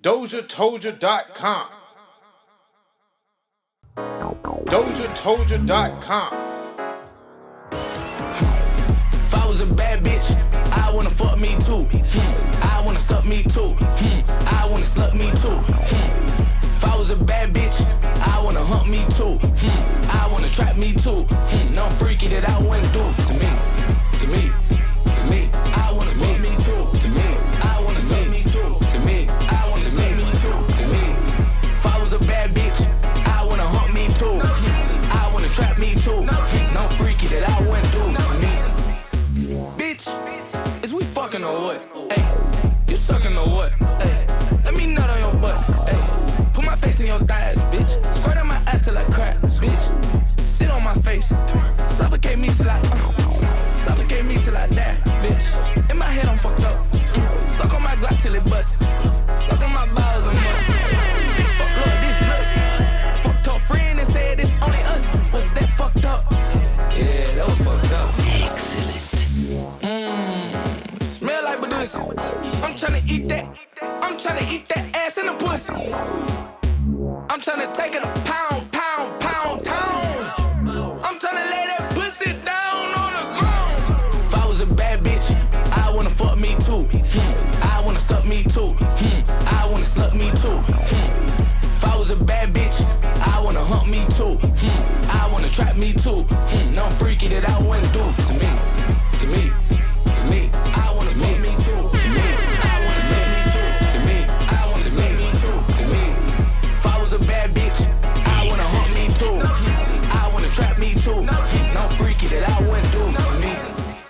DozhaToldya.com. DozhaToldya.com. If I was a bad bitch, I wanna fuck me too. I wanna suck me too. I wanna slut me too. If I was a bad bitch, I wanna hump me too. I wanna trap me too. No freaky that I wouldn't do to me. To me. To me. I wanna fuck me too. To me. I wanna suck me too. To me. I wanna suck me too. To me. If I was a bad bitch, I wanna hump me too. I wanna trap me too. No freaky that I wouldn't do to me. Bitch, is we fucking or what? Hey, you sucking or what? Hey, let me nut on your butt. Hey, put my face in your thighs, bitch. Squirt on my ass till I crack, bitch. Sit on my face, suffocate me till I die, bitch. In my head I'm fucked up. Suck on my Glock till it busts. Suck on my balls, I'm must. Bitch, fuck love, this nuts. Fucked up friend and said it's only us. What's that fucked up? Yeah, that was fucked up. Excellent. Smell like Bday. I'm tryna eat that. I'm tryna eat that ass in the pussy. I'm tryna take it a pound, pound, pound, town. I'm tryna lay that pussy down on the ground. If I was a bad bitch, I wanna fuck me too. I wanna suck me too. I wanna slut me too. If I was a bad bitch, I wanna hump me too. I wanna trap me too. No freaky that I wouldn't do to me. To me. To me. I wanna fuck me too. To me. I wanna suck me too. To me. I wanna suck me too. To me. If I was a bad bitch, I wanna hump me too. I wanna trap me too. No freaky that I wouldn't do to me.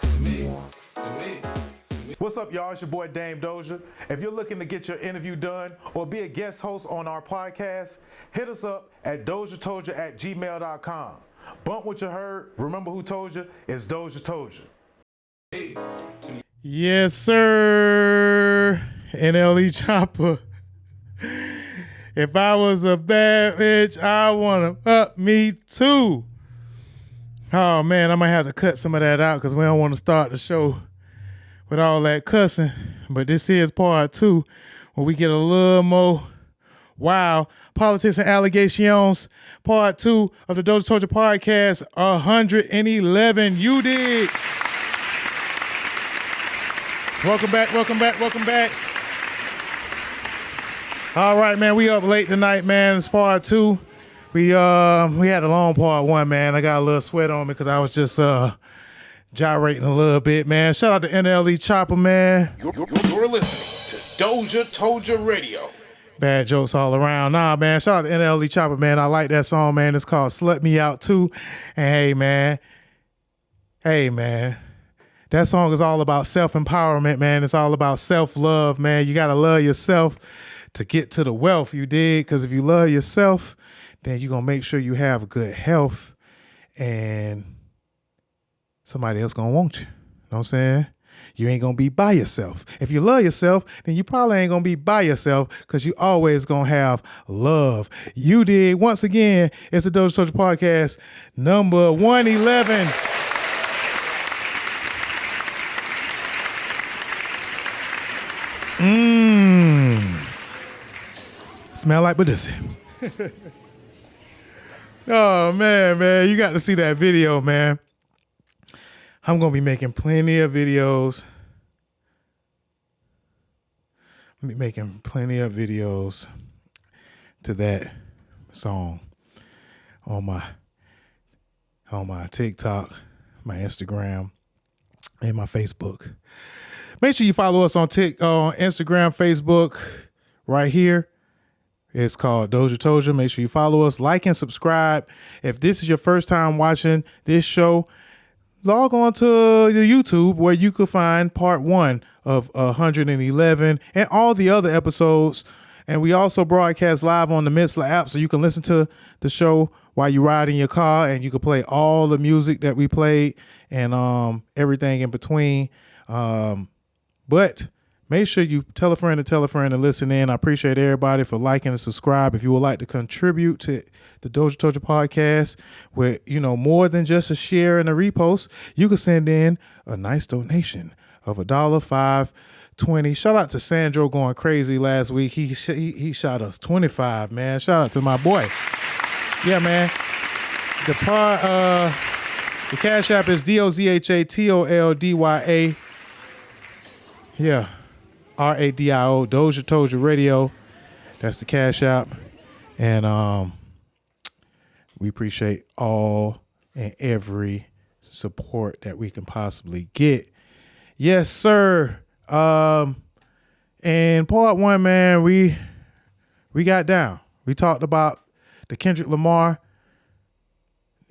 To me. To me. What's up, y'all? It's your boy Dame Dozha. If you're looking to get your interview done or be a guest host on our podcast, hit us up at DozhaToldya.com. Bump what you heard. Remember who told you? It's DozhaToldya. Yes, sir. NLE Choppa. If I was a bad bitch, I wanna up me too. Oh man, I might have to cut some of that out because we don't want to start the show with all that cussing. But this is part 2 where we get a little more wow. Politics and allegations. Part 2 of the DozhaToldya Podcast. 111. You dig? Welcome back, welcome back, welcome back. All right, man, we up late tonight, man. It's part 2. We had a long part 1, man. I got a little sweat on me because I was just gyrating a little bit, man. Shout out to NLE Choppa, man. You're listening to DozhaToldya Radio. Bad jokes all around. Nah, man, shout out to NLE Choppa, man. I like that song, man. It's called Slut Me Out Too. And hey, man. That song is all about self-empowerment, man. It's all about self-love, man. You got to love yourself to get to the wealth, you dig? Because if you love yourself, then you're going to make sure you have good health and somebody else going to want you. You know what I'm saying? You ain't going to be by yourself. If you love yourself, then you probably ain't going to be by yourself because you always going to have love. You dig? Once again, it's the DozhaToldya Podcast, number 111. Smell like Bday. Oh, man, you got to see that video, man. I'm going to be making plenty of videos. I'm making plenty of videos to that song on my TikTok, my Instagram, and my Facebook. Make sure you follow us on Instagram, Facebook, right here. It's called DozhaToldya. Make sure you follow us, like and subscribe. If this is your first time watching this show, log on to the YouTube where you could find part 1 of 111 and all the other episodes. And we also broadcast live on the Mixlr app, so you can listen to the show while you ride in your car, and you can play all the music that we played and everything in between. But make sure you tell a friend to listen in. I appreciate everybody for liking and subscribe. If you would like to contribute to the DozhaToldya Podcast with, more than just a share and a repost, you can send in a nice donation of $1, $5, 20. Shout out to Sandro going crazy last week. He shot us 25, man. Shout out to my boy. Yeah, man. The Cash App is DOZHATOLDYA. Yeah. RADIO, DozhaToldya Radio. That's the Cash App. And we appreciate all and every support that we can possibly get. Yes, sir. And part one, man, we got down. We talked about the Kendrick Lamar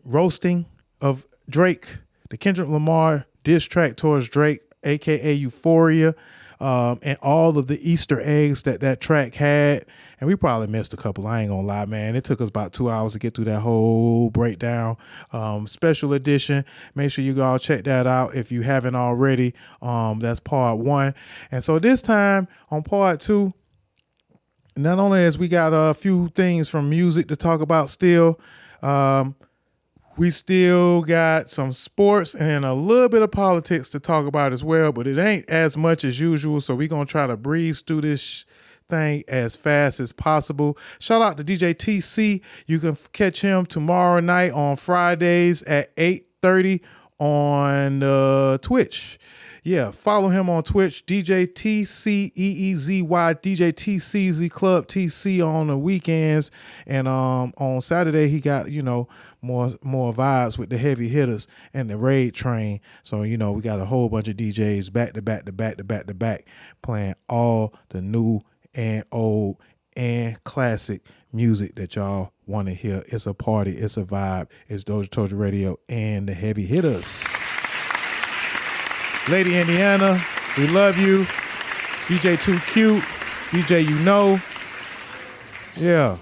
roasting of Drake, the Kendrick Lamar diss track towards Drake, aka Euphoria, and all of the Easter eggs that track had. And we probably missed a couple. I ain't gonna lie, man. It took us about 2 hours to get through that whole breakdown. Special edition. Make sure you all check that out if you haven't already. That's part one. And so this time on part two, not only as we got a few things from music to talk about still, we still got some sports and a little bit of politics to talk about as well, but it ain't as much as usual, so we're going to try to breeze through this thing as fast as possible. Shout out to DJ TC. You can catch him tomorrow night on Fridays at 8:30 on Twitch. Yeah, follow him on Twitch, DJ TCEEZY, DJ TCZ Club TC on the weekends. And on Saturday, he got, more vibes with the heavy hitters and the raid train. So, we got a whole bunch of DJs back to back playing all the new and old and classic music that y'all want to hear. It's a party. It's a vibe. It's DozhaToldya Radio and the heavy hitters. Lady Indiana, we love you. DJ Too Cute, DJ yeah.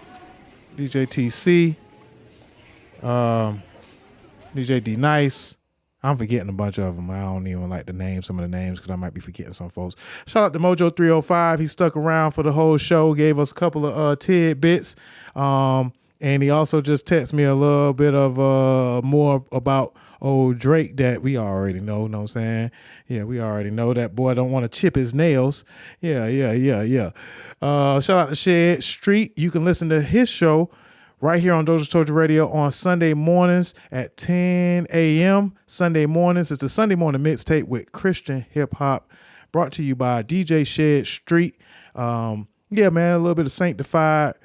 DJ TC, DJ D Nice. I'm forgetting a bunch of them. I don't even like to name some of the names because I might be forgetting some folks. Shout out to Mojo 305. He stuck around for the whole show, gave us a couple of tidbits. And he also just texted me a little bit of more about old Drake that we already know what I'm saying? Yeah, we already know that boy don't want to chip his nails. Yeah. Shout out to Shed Street. You can listen to his show right here on DozhaToldya Radio on Sunday mornings at 10 a.m. Sunday mornings. It's the Sunday morning mixtape with Christian hip hop brought to you by DJ Shed Street. Yeah, man, a little bit of sanctified,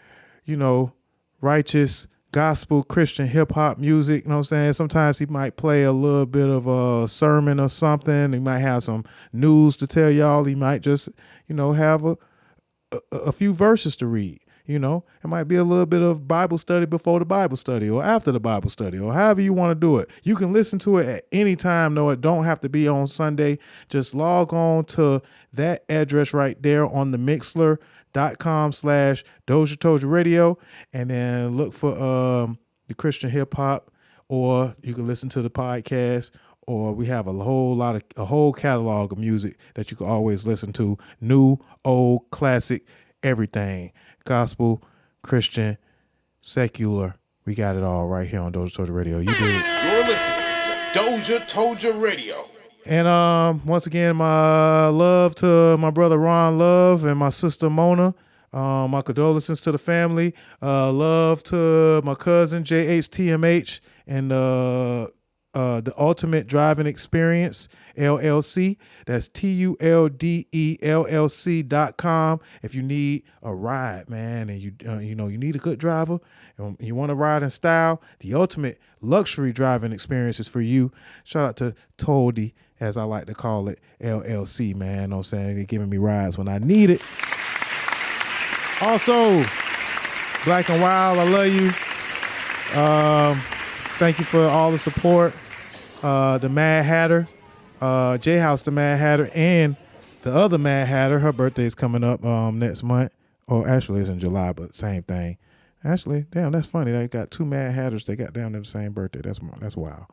righteous gospel Christian hip hop music, you know what I'm saying? Sometimes he might play a little bit of a sermon or something. He might have some news to tell y'all. He might just, have a few verses to read. It might be a little bit of Bible study before the Bible study or after the Bible study or however you want to do it. You can listen to it at any time. No, it don't have to be on Sunday. Just log on to that address right there on the Mixler.com/DozhaToldya Radio and then look for the Christian hip hop, or you can listen to the podcast, or we have a whole catalog of music that you can always listen to. New, old, classic, everything. Gospel, Christian, secular. We got it all right here on DozhaToldya Radio. You did. You're listening to DozhaToldya Radio. And once again, my love to my brother Ron Love and my sister Mona. My condolences to the family. Love to my cousin JHTMH and the Ultimate Driving Experience LLC. That's TULDELLC.com. If you need a ride, man, and you need a good driver, and you want to ride in style, the Ultimate Luxury Driving Experience is for you. Shout out to Toldy, as I like to call it, LLC, man. You know what I'm saying? They're giving me rides when I need it. Also, Black and Wild, I love you. Thank you for all the support. The Mad Hatter, J House, the Mad Hatter, and the other Mad Hatter. Her birthday is coming up next month. Or actually, it's in July, but same thing. Actually, damn, that's funny. They got two Mad Hatters. They got down to the same birthday. That's wild.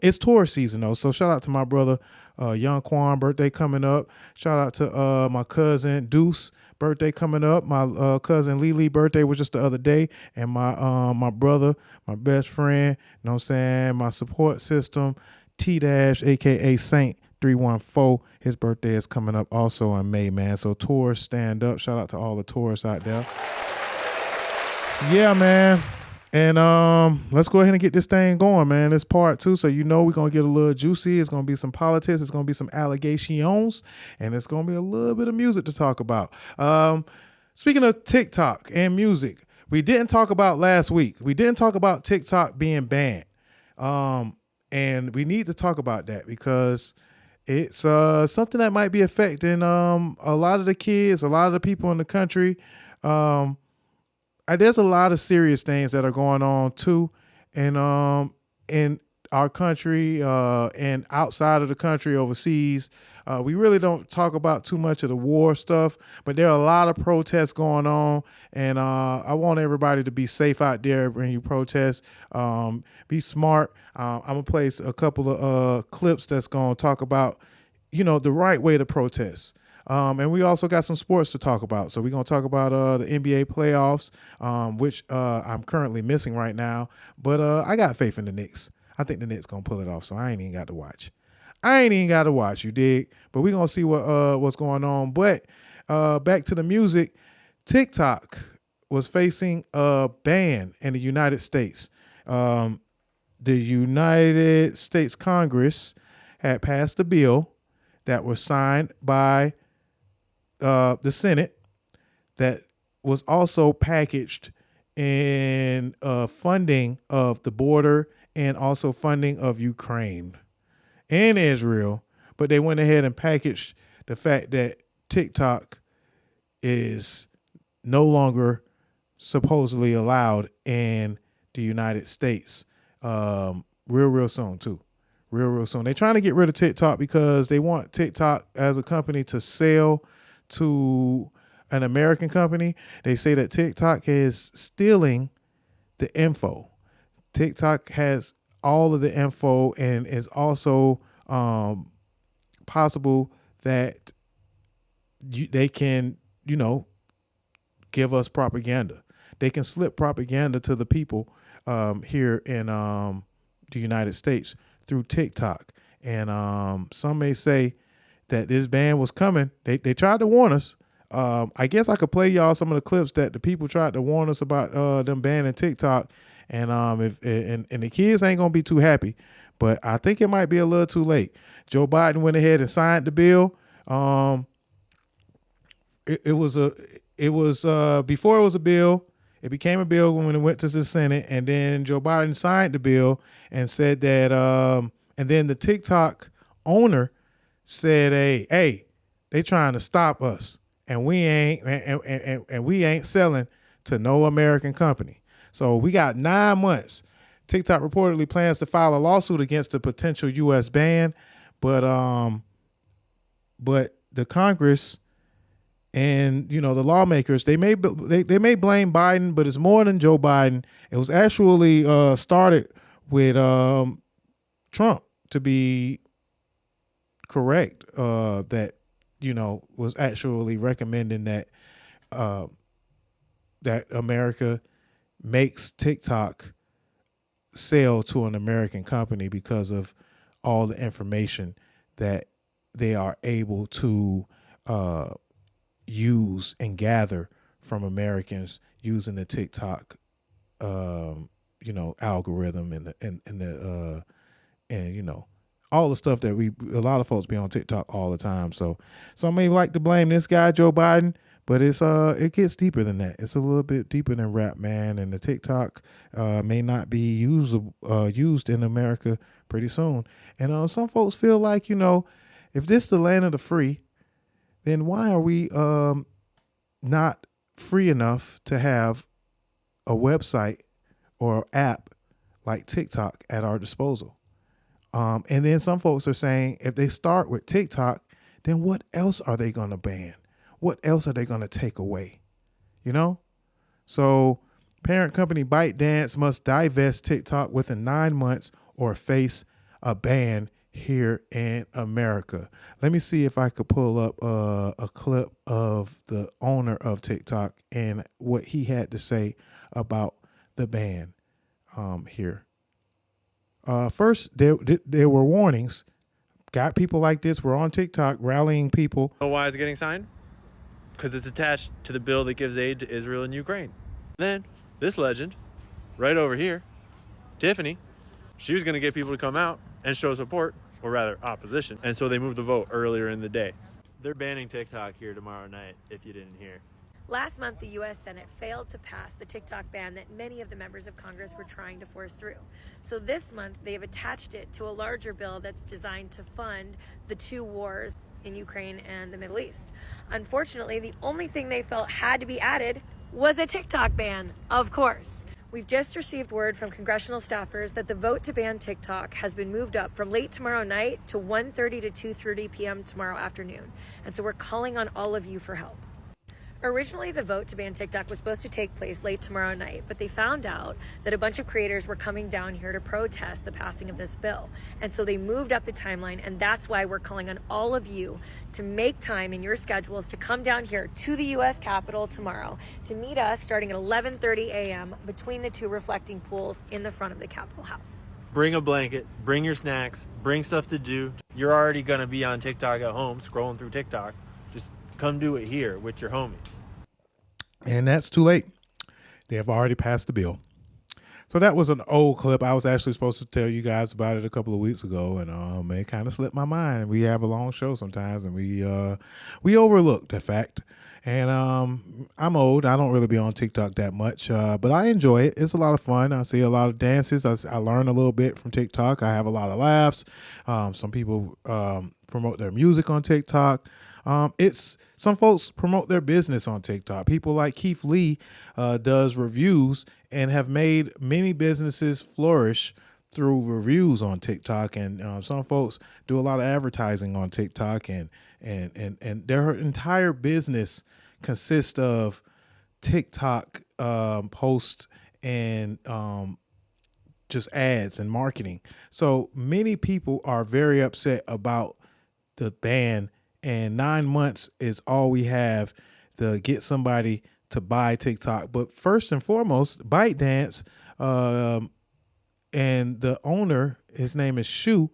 It's tour season though, so shout out to my brother Young Quan, birthday coming up. Shout out to my cousin Deuce, birthday coming up. My cousin Lily birthday was just the other day, and my brother, my best friend, you know what I'm saying, my support system, T Dash, aka Saint 314. His birthday is coming up also in May, man. So tourists stand up. Shout out to all the tourists out there. Yeah, man. And let's go ahead and get this thing going, man. It's part 2, so you know we're gonna get a little juicy. It's gonna be some politics. It's gonna be some allegations, and it's gonna be a little bit of music to talk about. Speaking of TikTok and music, we didn't talk about last week. We didn't talk about TikTok being banned, and we need to talk about that because it's something that might be affecting a lot of the kids, a lot of the people in the country. There's a lot of serious things that are going on too, and in our country and outside of the country, overseas. We really don't talk about too much of the war stuff, but there are a lot of protests going on, and I want everybody to be safe out there when you protest. Be smart. I'm gonna play a couple of clips that's gonna talk about, the right way to protest. And we also got some sports to talk about. So we're going to talk about the NBA playoffs, which I'm currently missing right now. But I got faith in the Knicks. I think the Knicks going to pull it off, so I ain't even got to watch. You dig? But we're going to see what's going on. But back to the music, TikTok was facing a ban in the United States. The United States Congress had passed a bill that was signed by the Senate that was also packaged in funding of the border and also funding of Ukraine and Israel. But they went ahead and packaged the fact that TikTok is no longer supposedly allowed in the United States real soon too. Real soon. They're trying to get rid of TikTok because they want TikTok as a company to sell to an American company. They say that TikTok is stealing the info. TikTok has all of the info, and it's also possible that they can, give us propaganda. They can slip propaganda to the people here in the United States through TikTok. And some may say that this ban was coming. They tried to warn us. I guess I could play y'all some of the clips that the people tried to warn us about them banning TikTok. And and the kids ain't gonna be too happy, but I think it might be a little too late. Joe Biden went ahead and signed the bill. It was before it was a bill. It became a bill when it went to the Senate, and then Joe Biden signed the bill and said that. And then the TikTok owner said, "Hey, they trying to stop us, and we ain't selling to no American company." So we got 9 months. TikTok reportedly plans to file a lawsuit against the potential U.S. ban, but the Congress and the lawmakers, they may blame Biden, but it's more than Joe Biden. It was actually started with Trump, to be correct, that was actually recommending that that America makes TikTok sell to an American company because of all the information that they are able to use and gather from Americans using the TikTok algorithm and all the stuff that a lot of folks be on TikTok all the time. So some may like to blame this guy, Joe Biden, but it gets deeper than that. It's a little bit deeper than rap, man. And the TikTok may not be used in America pretty soon. And some folks feel like, if this is the land of the free, then why are we not free enough to have a website or app like TikTok at our disposal? And then some folks are saying if they start with TikTok, then what else are they going to ban? What else are they going to take away? So parent company ByteDance must divest TikTok within 9 months or face a ban here in America. Let me see if I could pull up a clip of the owner of TikTok and what he had to say about the ban here. first there were warnings. Got people like this were on TikTok rallying people. Know why it's getting signed? Because it's attached to the bill that gives aid to Israel and Ukraine. Then this legend, right over here, Tiffany, she was going to get people to come out and show support, or rather opposition. And so they moved the vote earlier in the day. They're banning TikTok here tomorrow night, if you didn't hear. Last month, the U.S. Senate failed to pass the TikTok ban that many of the members of Congress were trying to force through. So this month, they have attached it to a larger bill that's designed to fund the two wars in Ukraine and the Middle East. Unfortunately, the only thing they felt had to be added was a TikTok ban, of course. We've just received word from congressional staffers that the vote to ban TikTok has been moved up from late tomorrow night to 1:30 to 2:30 p.m. tomorrow afternoon. And so we're calling on all of you for help. Originally, the vote to ban TikTok was supposed to take place late tomorrow night, but they found out that a bunch of creators were coming down here to protest the passing of this bill. And so they moved up the timeline, and that's why we're calling on all of you to make time in your schedules to come down here to the U.S. Capitol tomorrow to meet us starting at 11:30 a.m. between the two reflecting pools in the front of the Capitol House. Bring a blanket, bring your snacks, bring stuff to do. You're already going to be on TikTok at home, scrolling through TikTok. Just come do it here with your homies. And that's too late. They have already passed the bill. So that was an old clip. I was actually supposed to tell you guys about it a couple of weeks ago, and it kind of slipped my mind. We have a long show sometimes, and we overlook the fact. And I'm old. I don't really be on TikTok that much, but I enjoy it. It's a lot of fun. I see a lot of dances. I learn a little bit from TikTok. I have a lot of laughs. Some people promote their music on TikTok. Some folks promote their business on TikTok. People like Keith Lee does reviews and have made many businesses flourish through reviews on TikTok. And some folks do a lot of advertising on TikTok, and their entire business consists of TikTok posts and just ads and marketing. So many people are very upset about the ban. And 9 months is all we have to get somebody to buy TikTok. But first and foremost, ByteDance and the owner, his name is Shu,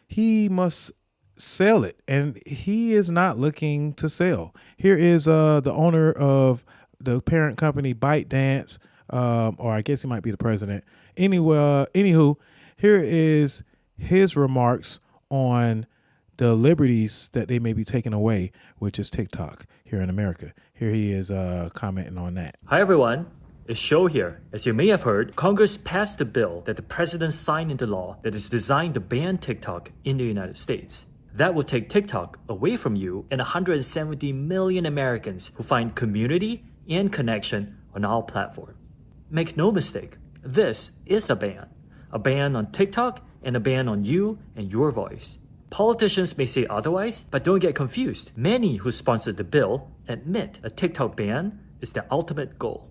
he must sell it. And he is not looking to sell. Here is the owner of the parent company, ByteDance, or I guess he might be the president. Anywho, here is his remarks on the liberties that they may be taking away, which is TikTok here in America. Here he is commenting on that. Hi everyone, it's Sho here. As you may have heard, Congress passed a bill that the president signed into law that is designed to ban TikTok in the United States. That will take TikTok away from you and 170 million Americans who find community and connection on our platform. Make no mistake, this is a ban on TikTok and a ban on you and your voice. Politicians may say otherwise, but don't get confused. Many who sponsored the bill admit a TikTok ban is their ultimate goal.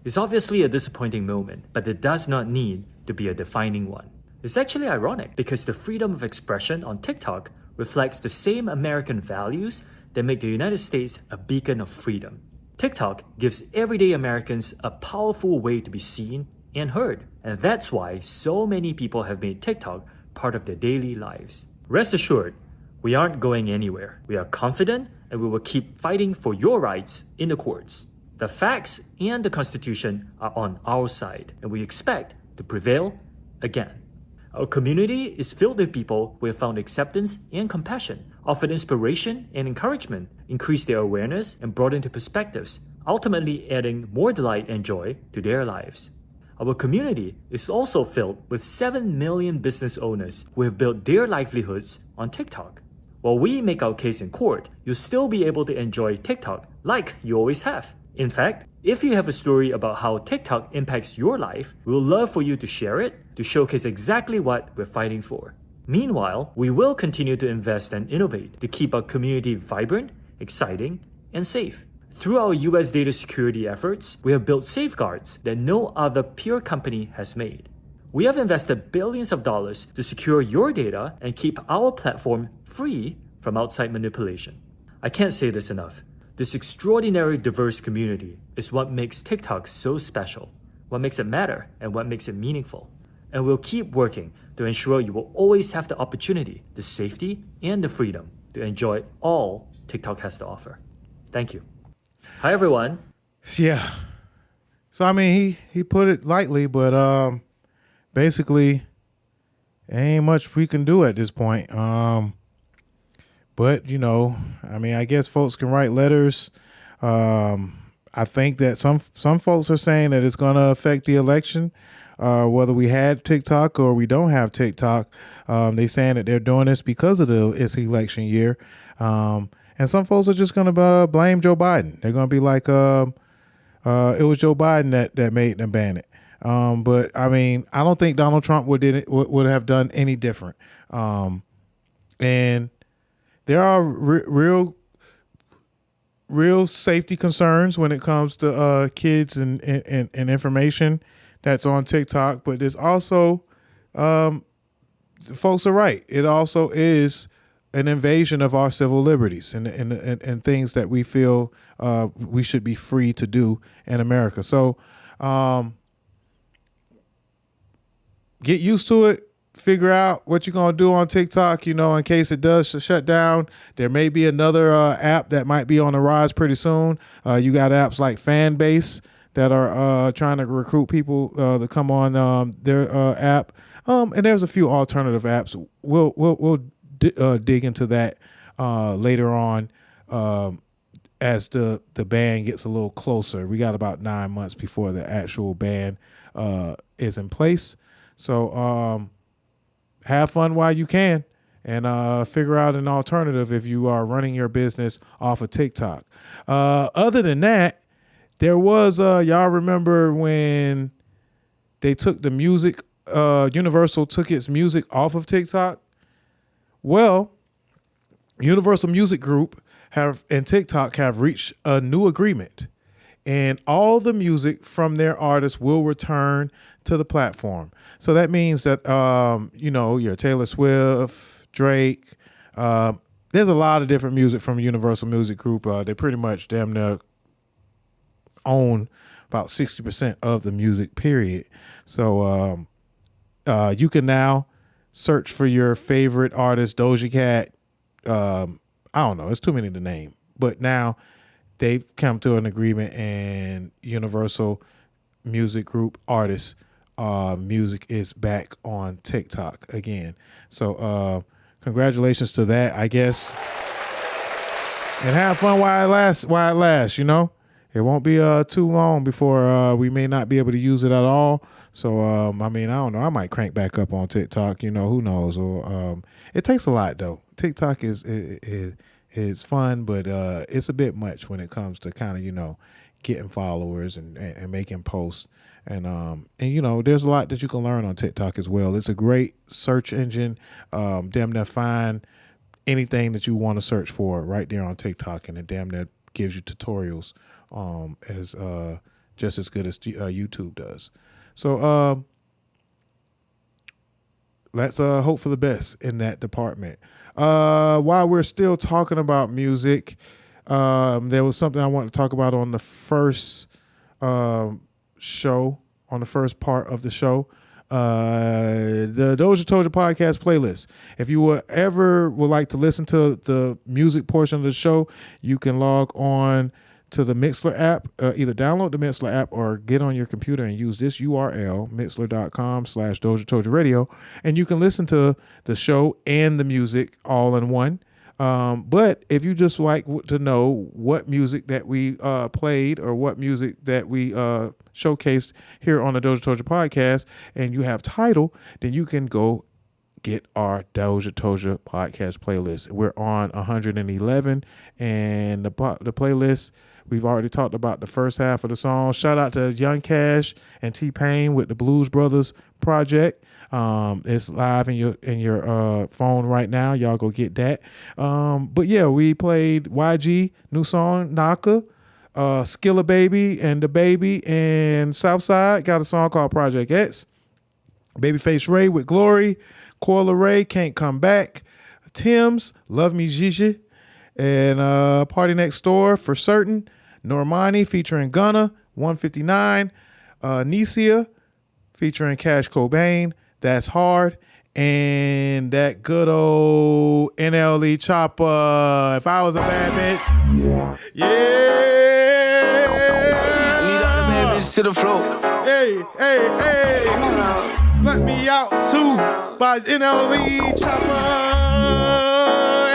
It's obviously a disappointing moment, but it does not need to be a defining one. It's actually ironic because the freedom of expression on TikTok reflects the same American values that make the United States a beacon of freedom. TikTok gives everyday Americans a powerful way to be seen and heard, and that's why so many people have made TikTok part of their daily lives. Rest assured, we aren't going anywhere. We are confident and we will keep fighting for your rights in the courts. The facts and the Constitution are on our side, and we expect to prevail again. Our community is filled with people who have found acceptance and compassion, offered inspiration and encouragement, increased their awareness, and brought into perspectives, ultimately adding more delight and joy to their lives. Our community is also filled with 7 million business owners who have built their livelihoods on TikTok. While we make our case in court, you'll still be able to enjoy TikTok like you always have. In fact, if you have a story about how TikTok impacts your life, we'll love for you to share it to showcase exactly what we're fighting for. Meanwhile, we will continue to invest and innovate to keep our community vibrant, exciting, and safe. Through our US data security efforts, we have built safeguards that no other peer company has made. We have invested billions of dollars to secure your data and keep our platform free from outside manipulation. I can't say this enough. This extraordinary diverse community is what makes TikTok so special, what makes it matter, and what makes it meaningful. and we'll keep working to ensure you will always have the opportunity, the safety, and the freedom to enjoy all TikTok has to offer. Thank you. Hi, everyone. Yeah. So, I mean, he put it lightly, but basically, ain't much we can do at this point. But, you know, I mean, I guess folks can write letters. I think that some folks are saying that it's going to affect the election, whether we had TikTok or we don't have TikTok. They saying that they're doing this because of it's election year. And some folks are just going to blame Joe Biden. They're going to be like, it was Joe Biden that made them ban it. But I mean, I don't think Donald Trump would have done any different. And there are real safety concerns when it comes to kids and information that's on TikTok. But there's also, folks are right. It also is an invasion of our civil liberties and things that we feel we should be free to do in America. So get used to it. Figure out what you're going to do on TikTok, you know, in case it does shut down. There may be another app that might be on the rise pretty soon. You got apps like Fanbase that are trying to recruit people to come on their app. And there's a few alternative apps. We'll dig into that later on as the ban gets a little closer. We got about 9 months before the actual ban is in place. So have fun while you can and figure out an alternative if you are running your business off of TikTok. Other than that, there was, y'all remember when they took the music, Universal took its music off of TikTok? Well, Universal Music Group and TikTok have reached a new agreement, and all the music from their artists will return to the platform. So that means that, you know, your Taylor Swift, Drake, there's a lot of different music from Universal Music Group. They pretty much damn near own about 60% of the music, period. So you can now search for your favorite artist, Doja Cat. I don't know. It's too many to name. But now they've come to an agreement, and Universal Music Group artists' music is back on TikTok again. So congratulations to that, I guess. And have fun while it lasts, you know. It won't be too long before we may not be able to use it at all. So, I mean, I don't know. I might crank back up on TikTok, you know, who knows? Or it takes a lot, though. TikTok is fun, but it's a bit much when it comes to kind of, you know, getting followers and making posts. And you know, there's a lot that you can learn on TikTok as well. It's a great search engine. Damn near find anything that you want to search for right there on TikTok, and it damn near gives you tutorials as just as good as YouTube does. So let's hope for the best in that department. While we're still talking about music, there was something I wanted to talk about on the first show, on the first part of the show. The DozhaToldya Podcast playlist. If you would like to listen to the music portion of the show, you can log on to the Mixler app. Either download the Mixler app or get on your computer and use this URL, mixler.com/DozhaToldya Radio, and you can listen to the show and the music all in one. But if you just like to know what music that we played or what music that we showcased here on the DozhaToldya Podcast, and you have Tidal, then you can go get our DozhaToldya Podcast playlist. We're on 111, and the playlist, we've already talked about the first half of the song. Shout out to Young Cash and T-Pain with the Blues Brothers project. It's live in your phone right now. Y'all go get that. But yeah, we played YG new song Naka, Skilla Baby and the Baby, and Southside got a song called Project X. Babyface Ray with Glory, Coyle Ray Can't Come Back, Tim's Love Me Gigi, and Party Next Door for Certain, Normani featuring Gunna, 159, Nisia featuring Cash Cobain. That's hard. And that good old NLE Choppa. If I was a bad bitch. Yeah. I need all the bad bitches to the floor. Hey. Slut me out too by NLE Choppa.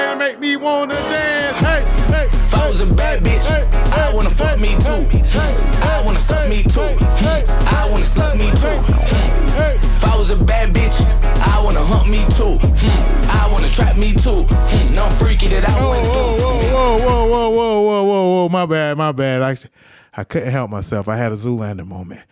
And make me wanna dance. Hey. If I was a bad bitch, I wanna fuck me too. I wanna suck me too. I wanna suck me too. If I was a bad bitch, I wanna hump me too. I wanna trap me too. No freaky that I wouldn't do. Whoa. My bad. I couldn't help myself. I had a Zoolander moment. You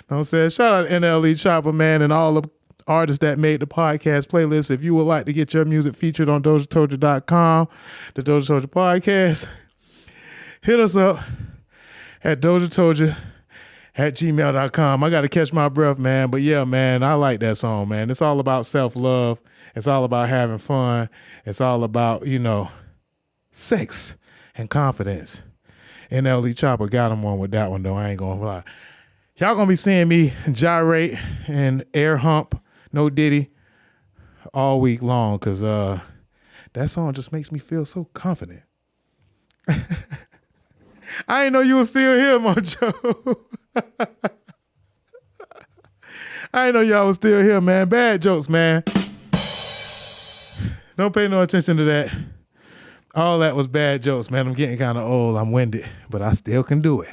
know what I'm saying? Shout out to NLE Choppa, man, and all the artists that made the podcast playlist. If you would like to get your music featured on DozhaToldya.com, the DozhaToldya Podcast, hit us up at DozhaToldya@gmail.com. I got to catch my breath, man. But yeah, man, I like that song, man. It's all about self-love. It's all about having fun. It's all about, sex and confidence. NLE Choppa got him on with that one, though. I ain't going to lie. Y'all going to be seeing me gyrate and air hump, no Diddy, all week long because that song just makes me feel so confident. I didn't know you were still here, Mojo. I didn't know y'all was still here, man. Bad jokes, man. Don't pay no attention to that. All that was bad jokes, man. I'm getting kind of old. I'm winded, but I still can do it.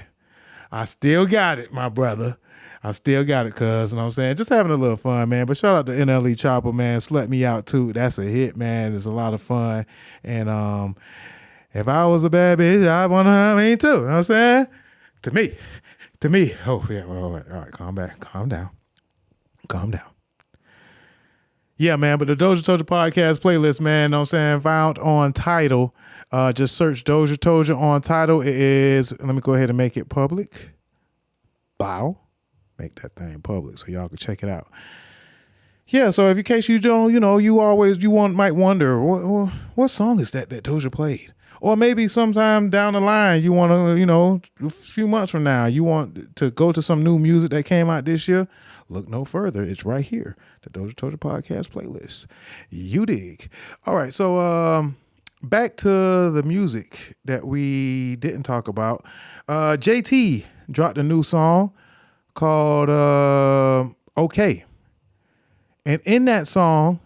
I still got it, my brother. I still got it, cuz, you know what I'm saying? Just having a little fun, man. But shout out to NLE Choppa, man. Slut Me Out, too. That's a hit, man. It's a lot of fun. And if I was a bad bitch, I want to have me, too. You know what I'm saying? To me. Oh, yeah. All right. Calm down. Yeah, man, but the DozhaToldya Podcast playlist, man, you know what I'm saying, found on Tidal. Just search DozhaToldya on Tidal. It is, let me go ahead and make it public. Bow. Make that thing public so y'all can check it out. Yeah, so if in case you don't, might wonder, what song is that Dozha played? Or maybe sometime down the line, you want to, a few months from now, you want to go to some new music that came out this year. Look no further. It's right here. The DozhaToldya Podcast playlist. You dig. All right. So back to the music that we didn't talk about. JT dropped a new song called Okay. And in that song,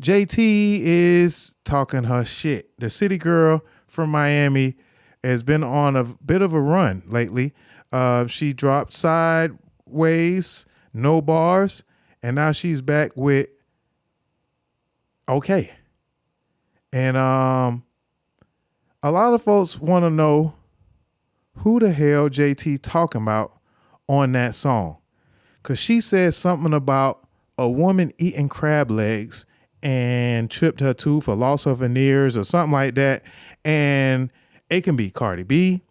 JT is talking her shit. The city girl from Miami has been on a bit of a run lately. She dropped Sideways, No Bars, and now she's back with Okay. And a lot of folks want to know who the hell JT talking about on that song. Because she said something about a woman eating crab legs and chipped her tooth or lost her veneers or something like that. And it can be Cardi B.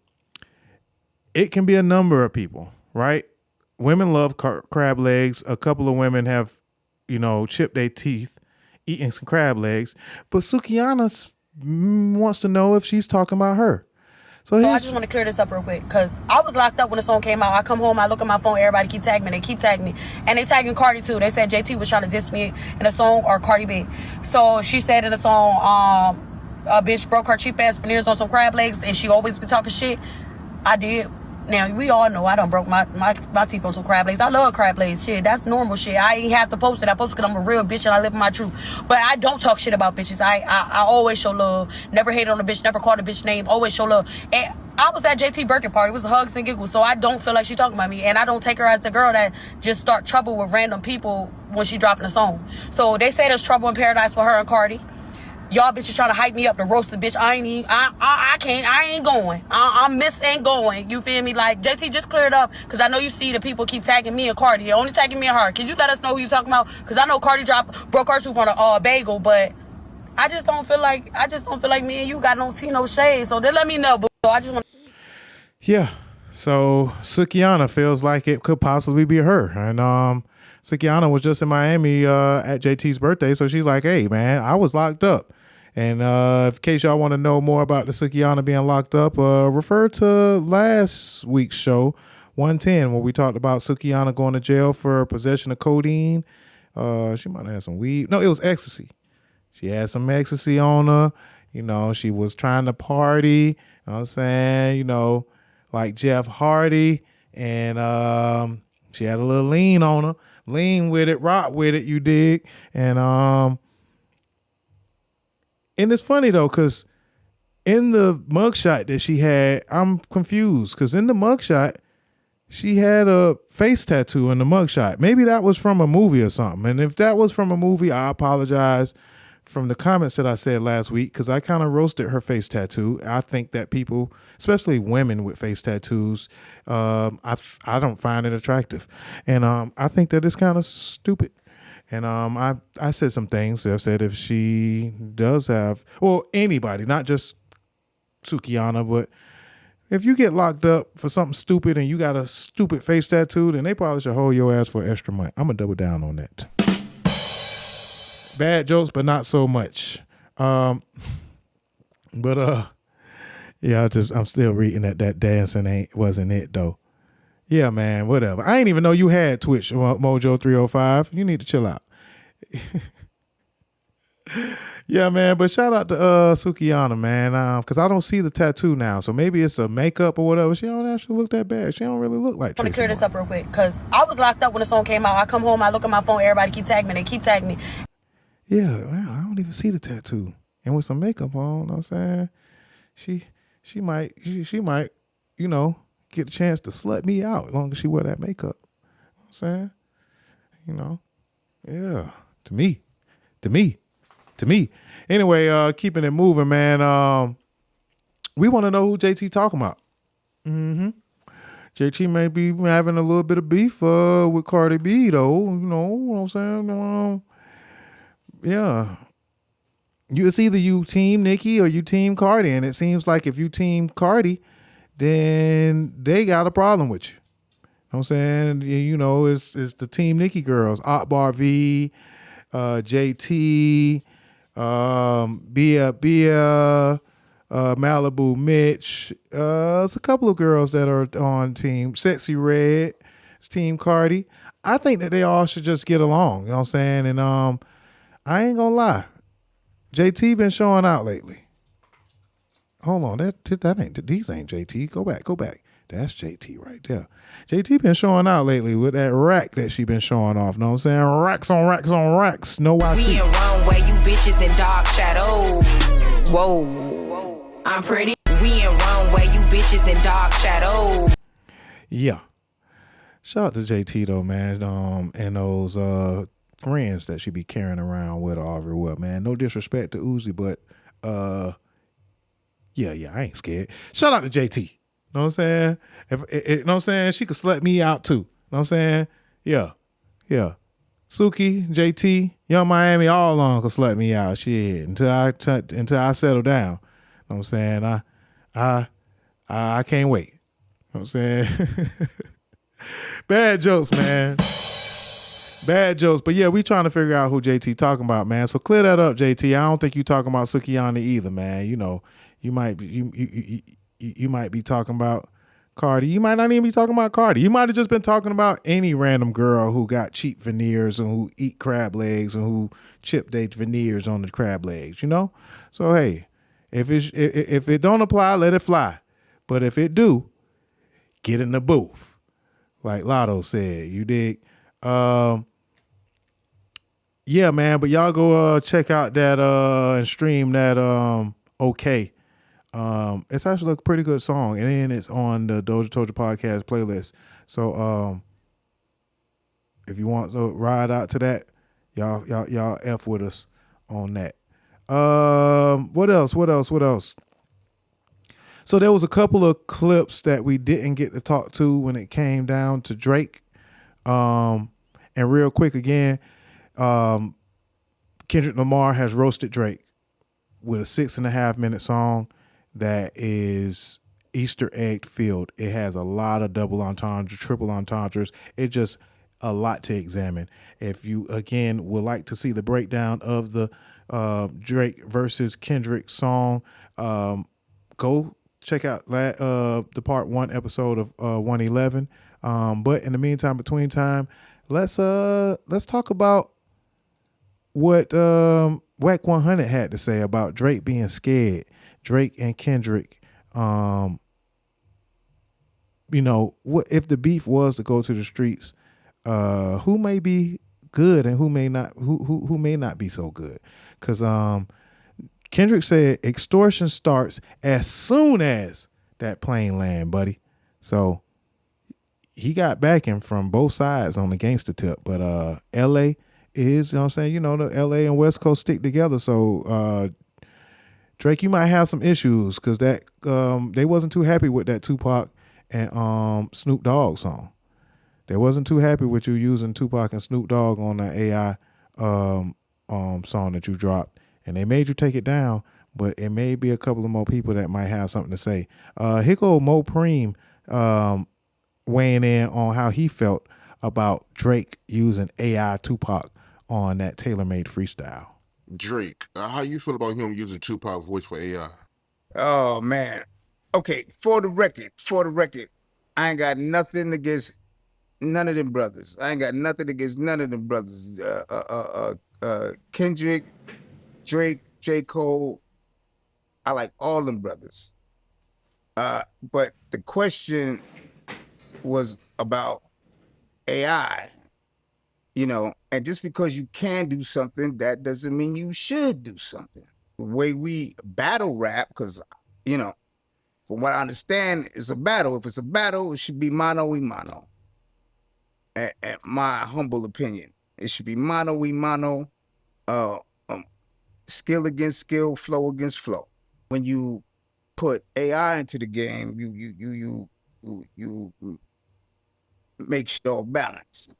It can be a number of people, right? Women love crab legs. A couple of women have, chipped their teeth eating some crab legs. But Sukihana wants to know if she's talking about her. So I just want to clear this up real quick because I was locked up when the song came out. I come home, I look at my phone, everybody keep tagging me. They keep tagging me. And they tagging Cardi too. They said JT was trying to diss me in a song or Cardi B. So she said in the song, a bitch broke her cheap ass veneers on some crab legs and she always been talking shit. I did. Now, we all know I done broke my teeth on some crab legs. I love crab legs. Shit, that's normal shit. I ain't have to post it. I post it because I'm a real bitch and I live in my truth. But I don't talk shit about bitches. I always show love. Never hated on a bitch. Never called a bitch name. Always show love. And I was at JT birthday party. It was hugs and giggles. So I don't feel like she talking about me. And I don't take her as the girl that just start trouble with random people when she dropping a song. So they say there's trouble in paradise with her and Cardi. Y'all bitches trying to hype me up to roast a bitch. I ain't going. I'm ain't going. You feel me? Like, JT, just clear it up. Because I know you see the people keep tagging me and Cardi. They're only tagging me and her. Can you let us know who you talking about? Because I know Cardi broke her tooth on a bagel. But I just don't feel like me and you got no tea, no shade. So they let me know. But I just want to... Yeah. So Sukihana feels like it could possibly be her. And Sukihana was just in Miami at JT's birthday. So she's like, hey, man, I was locked up. And in case y'all want to know more about the Sukihana being locked up, refer to last week's show 110, where we talked about Sukihana going to jail for possession of codeine. She might have had some weed. No, it was ecstasy. She had some ecstasy on her. You know, she was trying to party. You know what I'm saying? You know, like Jeff Hardy. And she had a little lean on her. Lean with it, rock with it, you dig? And it's funny though, because in the mugshot that she had, I'm confused, because in the mugshot, she had a face tattoo in the mugshot. Maybe that was from a movie or something. And if that was from a movie, I apologize from the comments that I said last week, because I kind of roasted her face tattoo. I think that people, especially women with face tattoos, I don't find it attractive. And I think that it's kind of stupid. And I said some things. I said if she does have, well, anybody, not just Sukihana, but if you get locked up for something stupid and you got a stupid face tattoo, then they probably should hold your ass for an extra month. I'm going to double down on that. Bad jokes, but not so much. Yeah, I'm still reading that dancing wasn't it though. Yeah, man, whatever. I ain't even know you had Twitch, Mojo 305. You need to chill out. Yeah, man, but shout out to Sukihana, man, because I don't see the tattoo now, so maybe it's a makeup or whatever. She don't actually look that bad. She don't really look like. I want to clear this up real quick, because I was locked up when the song came out. I come home, I look at my phone, everybody keep tagging me. They keep tagging me. Yeah, man, I don't even see the tattoo, and with some makeup on, you know what I'm saying? She might, you know, get a chance to slut me out as long as she wear that makeup. You know what I'm saying? You know, yeah, to me. Anyway, keeping it moving, man. We want to know who JT talking about. JT may be having a little bit of beef with Cardi B, though. You know what I'm saying? Yeah. It's either you team Nicki or you team Cardi, and it seems like if you team Cardi, then they got a problem with you. You know what I'm saying? You know, it's the team Nicki girls, Akbar V, JT, Bia, Malibu Mitch. It's a couple of girls that are on team Sexy Red. It's team Cardi. I think that they all should just get along. You know what I'm saying? And I ain't gonna lie, JT been showing out lately. Hold on, that ain't, these ain't JT. Go back. That's JT right there. JT been showing out lately with that rack that she been showing off. Know what I'm saying? Racks on racks on racks. No I see. We in runway, you bitches in dark shadows. Whoa, I'm pretty. We in runway, you bitches in dark shadows. Yeah. Shout out to JT though, man. And those friends that she be carrying around with all over what, man. No disrespect to Uzi, but yeah, I ain't scared. Shout out to JT. Know what I'm saying? Know what I'm saying? She could slut me out too. Know what I'm saying? Yeah. Suki, JT, Young Miami, all along could slut me out. Shit. Until I settle down. Know what I'm saying? I can't wait. Know what I'm saying? Bad jokes, man. Bad jokes. But yeah, we trying to figure out who JT talking about, man. So clear that up, JT. I don't think you talking about Sukihana either, man. You know, you might be talking about Cardi. You might not even be talking about Cardi. You might have just been talking about any random girl who got cheap veneers and who eat crab legs and who chip their veneers on the crab legs, you know? So hey, if it don't apply, let it fly. But if it do, get in the booth. Like Lotto said, you dig? Yeah, man, but y'all go check out that and stream that Okay. It's actually a pretty good song, and then it's on the DozhaToldya Podcast playlist. So if you want to ride out to that, y'all F with us on that. What else? So there was a couple of clips that we didn't get to talk to when it came down to Drake. And real quick again, Kendrick Lamar has roasted Drake with a 6.5 minute song that is Easter egg filled. It has a lot of double entendre, triple entendres. It's just a lot to examine. If you, again, would like to see the breakdown of the Drake versus Kendrick song, go check out the part 1 episode of 111. But in the meantime, between time, let's talk about what Wack 100 had to say about Drake being scared. Drake and Kendrick, what if the beef was to go to the streets, who may be good and who may not be so good? Because Kendrick said extortion starts as soon as that plane land, buddy. So he got backing from both sides on the gangster tip. But LA is, you know what I'm saying, the LA and West Coast stick together. So Drake, you might have some issues because that they wasn't too happy with that Tupac and Snoop Dogg song. They wasn't too happy with you using Tupac and Snoop Dogg on the AI song that you dropped. And they made you take it down, but it may be a couple of more people that might have something to say. Here go Mo Preem weighing in on how he felt about Drake using AI Tupac on that tailor-made freestyle. Drake, how you feel about him using Tupac voice for AI? Oh, man. Okay, for the record, I ain't got nothing against none of them brothers. Kendrick, Drake, J. Cole, I like all them brothers. But the question was about AI, and just because you can do something, that doesn't mean you should do something. The way we battle rap, because, from what I understand, it's a battle. If it's a battle, it should be mano y mano. At my humble opinion, it should be mano y mano, skill against skill, flow against flow. When you put AI into the game, you make sure balanced.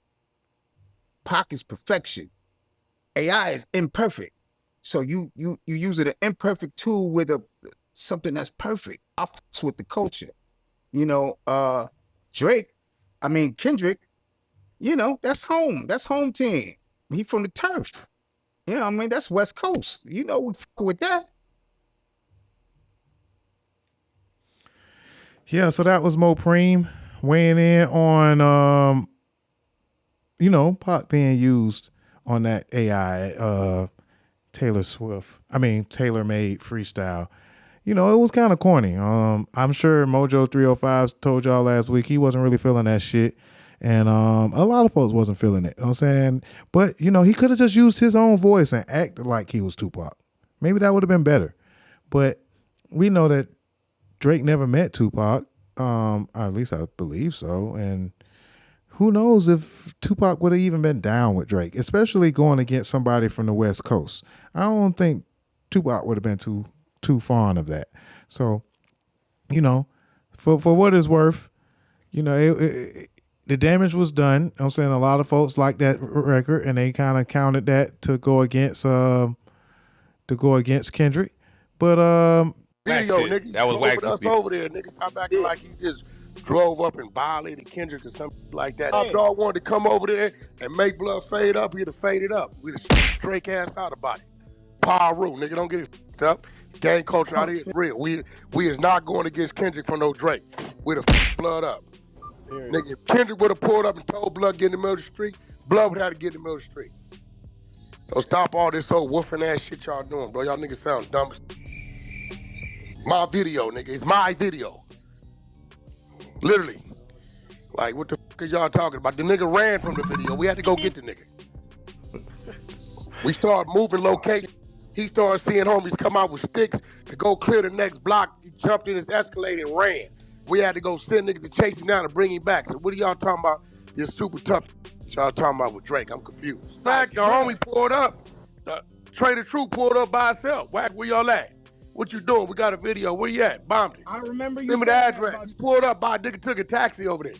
Pac is perfection. AI is imperfect. So you use an imperfect tool with something that's perfect. I fucks with the culture. Kendrick, that's home. That's home team. He from the turf. That's West Coast. We fuck with that. Yeah, so that was Mo Preem weighing in on Pac being used on that AI tailor-made freestyle. It was kind of corny. I'm sure Mojo 305 told y'all last week he wasn't really feeling that shit. And a lot of folks wasn't feeling it. You know what I'm saying? But, he could have just used his own voice and acted like he was Tupac. Maybe that would have been better. But we know that Drake never met Tupac. At least I believe so. And who knows if Tupac would have even been down with Drake, especially going against somebody from the West Coast. I don't think Tupac would have been too fond of that. So, for what it's worth, the damage was done. I'm saying a lot of folks like that record, and they kind of counted that to go against Kendrick. But video, nigga, that was Wack over there, nigga. Stop acting like he just drove up and violated Kendrick or something like that. Top Dog wanted to come over there and make blood fade up. He'd have faded up. We'd have Drake ass out about it. Paru, nigga, don't get it up. Gang culture out here is real. We is not going against Kendrick for no Drake. We'd have blood up. Nigga, if Kendrick would have pulled up and told Blood get in the middle of the street, Blood would have to get in the middle of the street. So stop all this whole woofing ass shit y'all doing, bro. Y'all niggas sound dumb. My video, nigga. It's my video. Literally. Like, what the fuck is y'all talking about? The nigga ran from the video. We had to go get the nigga. We started moving location. He started seeing homies come out with sticks to go clear the next block. He jumped in his Escalade and ran. We had to go send niggas to chase him down and bring him back. So what are y'all talking about? This super tough y'all talking about with Drake. I'm confused. In fact, the homie pulled up. Trader True pulled up by himself. Wack, where y'all at? What you doing? We got a video. Where you at? Bombed it. I remember you. Send me the address. He pulled up by a nigga, took a taxi over there.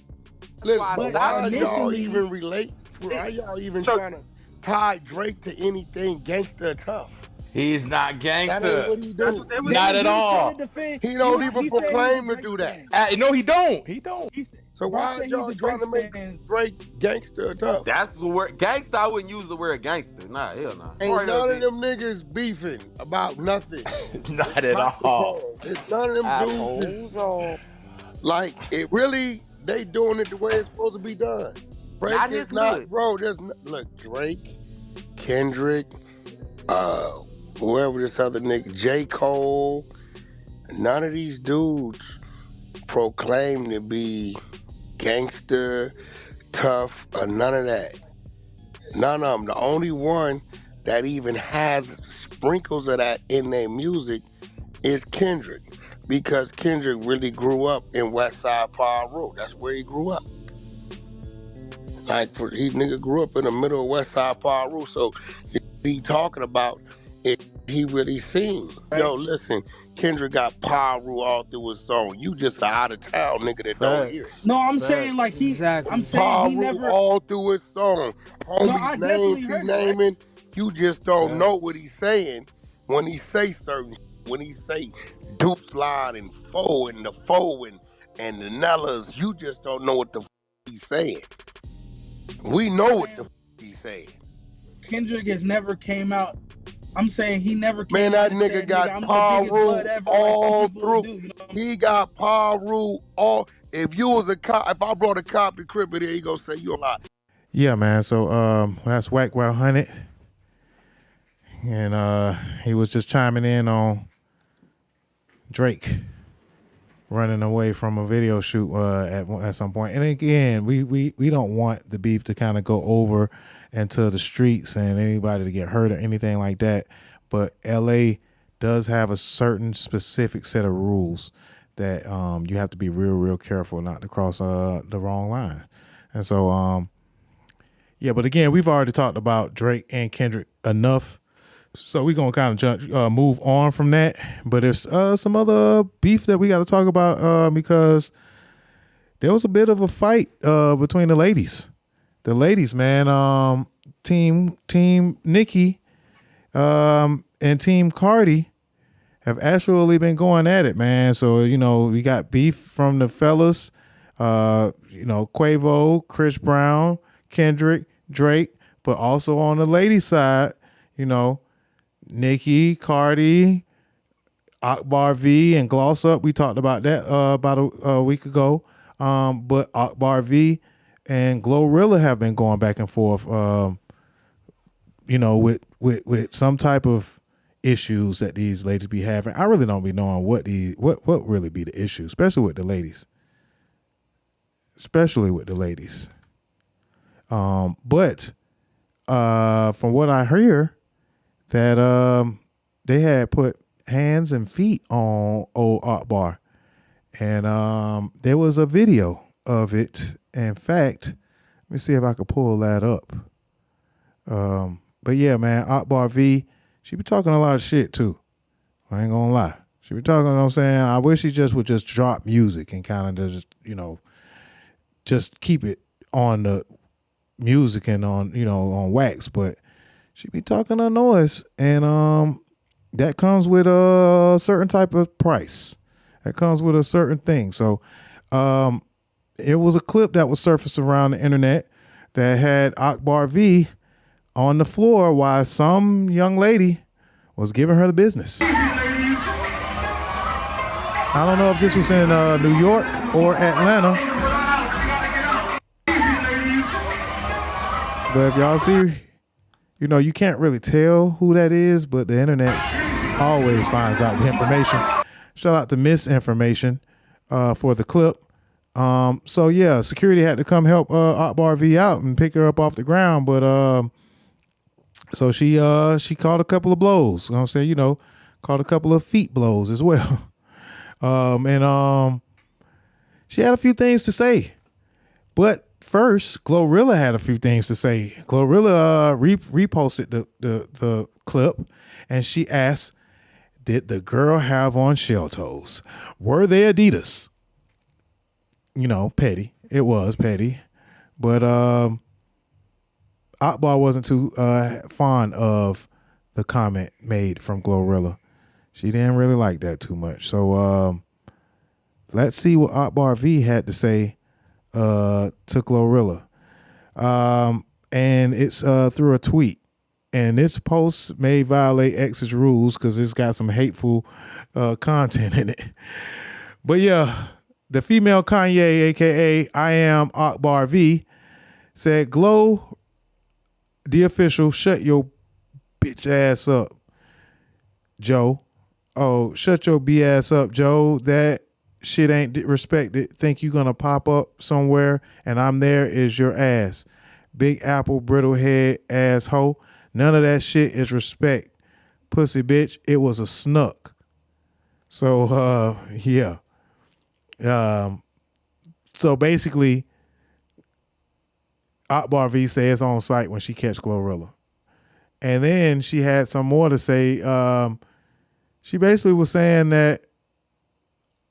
Listen, why y'all even relate? Why y'all even trying to tie Drake to anything gangster tough? He's not gangster. That ain't what he do. Not at all. He don't even proclaim to do that. No, he don't. He don't. So why is y'all trying to make Drake gangster tough? That's the word. Gangster, I wouldn't use the word gangster. Nah, hell nah. Ain't none of them niggas beefing about nothing. Not at all. It's none of them dudes. Like, it really They doing it the way it's supposed to be done. Drake Not is his not, good. bro. Look, Drake, Kendrick, whoever this other nigga, J. Cole. None of these dudes proclaim to be gangster, tough, or none of that. None of them. The only one that even has sprinkles of that in their music is Kendrick, because Kendrick really grew up in West Side Paru. That's where he grew up. Like, he nigga grew up in the middle of West Side Paru, so he talking about it. He really seen. Right. Yo, listen, Kendrick got Paru all through his song. You just an out of town nigga that don't hear it. No, I'm saying like he. Exactly. I'm saying Paru he never all through his song. Homies names he naming. You just don't know what he's saying when he say certain. When he say Duke Line and Foe and the Foe and the Nellas, you just don't know what the he's saying. We know what the he's saying. Kendrick has never came out. I'm saying he never came Man, out. that nigga got Paru all through. He got Paru all. If you was a cop, if I brought a cop to crib here, he gonna say you a lot. Yeah, man. So that's Wack 100, and he was just chiming in on Drake running away from a video shoot at some point. And again, we don't want the beef to kind of go over into the streets and anybody to get hurt or anything like that. But LA does have a certain specific set of rules that you have to be real careful not to cross the wrong line. And so, yeah, but again, we've already talked about Drake and Kendrick enough. So we're going to kind of move on from that. But there's some other beef that we got to talk about because there was a bit of a fight between the ladies. The ladies, man, Team Nicki and Team Cardi have actually been going at it, man. So, you know, we got beef from the fellas, Quavo, Chris Brown, Kendrick, Drake, but also on the ladies' side, you know, Nicki, Cardi, Akbar V, and Gloss Up. We talked about that about a week ago. But Akbar V and Glorilla have been going back and forth, with some type of issues that these ladies be having. I really don't be knowing what really be the issue, especially with the ladies. But from what I hear, that they had put hands and feet on old Akbar, and there was a video of it. In fact, let me see if I can pull that up. But yeah, man, Akbar V, she be talking a lot of shit too. I ain't gonna lie. She be talking, you know what I'm saying? I wish she just would just drop music and kind of just, just keep it on the music and on wax, but she be talking a noise, and that comes with a certain type of price. That comes with a certain thing. So it was a clip that was surfaced around the internet that had Akbar V on the floor while some young lady was giving her the business. I don't know if this was in New York or Atlanta, but if y'all see, you can't really tell who that is, but the internet always finds out the information. Shout out to Misinformation for the clip. So yeah, security had to come help Akbar V out and pick her up off the ground, but so she caught a couple of blows. I'm saying, caught a couple of feet blows as well. And she had a few things to say. But first, Glorilla had a few things to say. Glorilla reposted the clip, and she asked, did the girl have on shell toes? Were they Adidas? Petty. It was petty. But Akbar wasn't too fond of the comment made from Glorilla. She didn't really like that too much. So let's see what Akbar V had to say to Glorilla. And it's through a tweet. And this post may violate X's rules because it's got some hateful content in it. But yeah, the female Kanye, aka I am Akbar V, said, "Glow, the official, shut your bitch ass up, Joe. Oh, shut your B ass up, Joe. That shit ain't respected. Think you gonna pop up somewhere and I'm there is your ass. Big apple, brittle head, asshole. None of that shit is respect. Pussy bitch, it was a snuck." So, yeah. So basically, Akbar V says on site when she catch Glorilla. And then she had some more to say. She basically was saying that,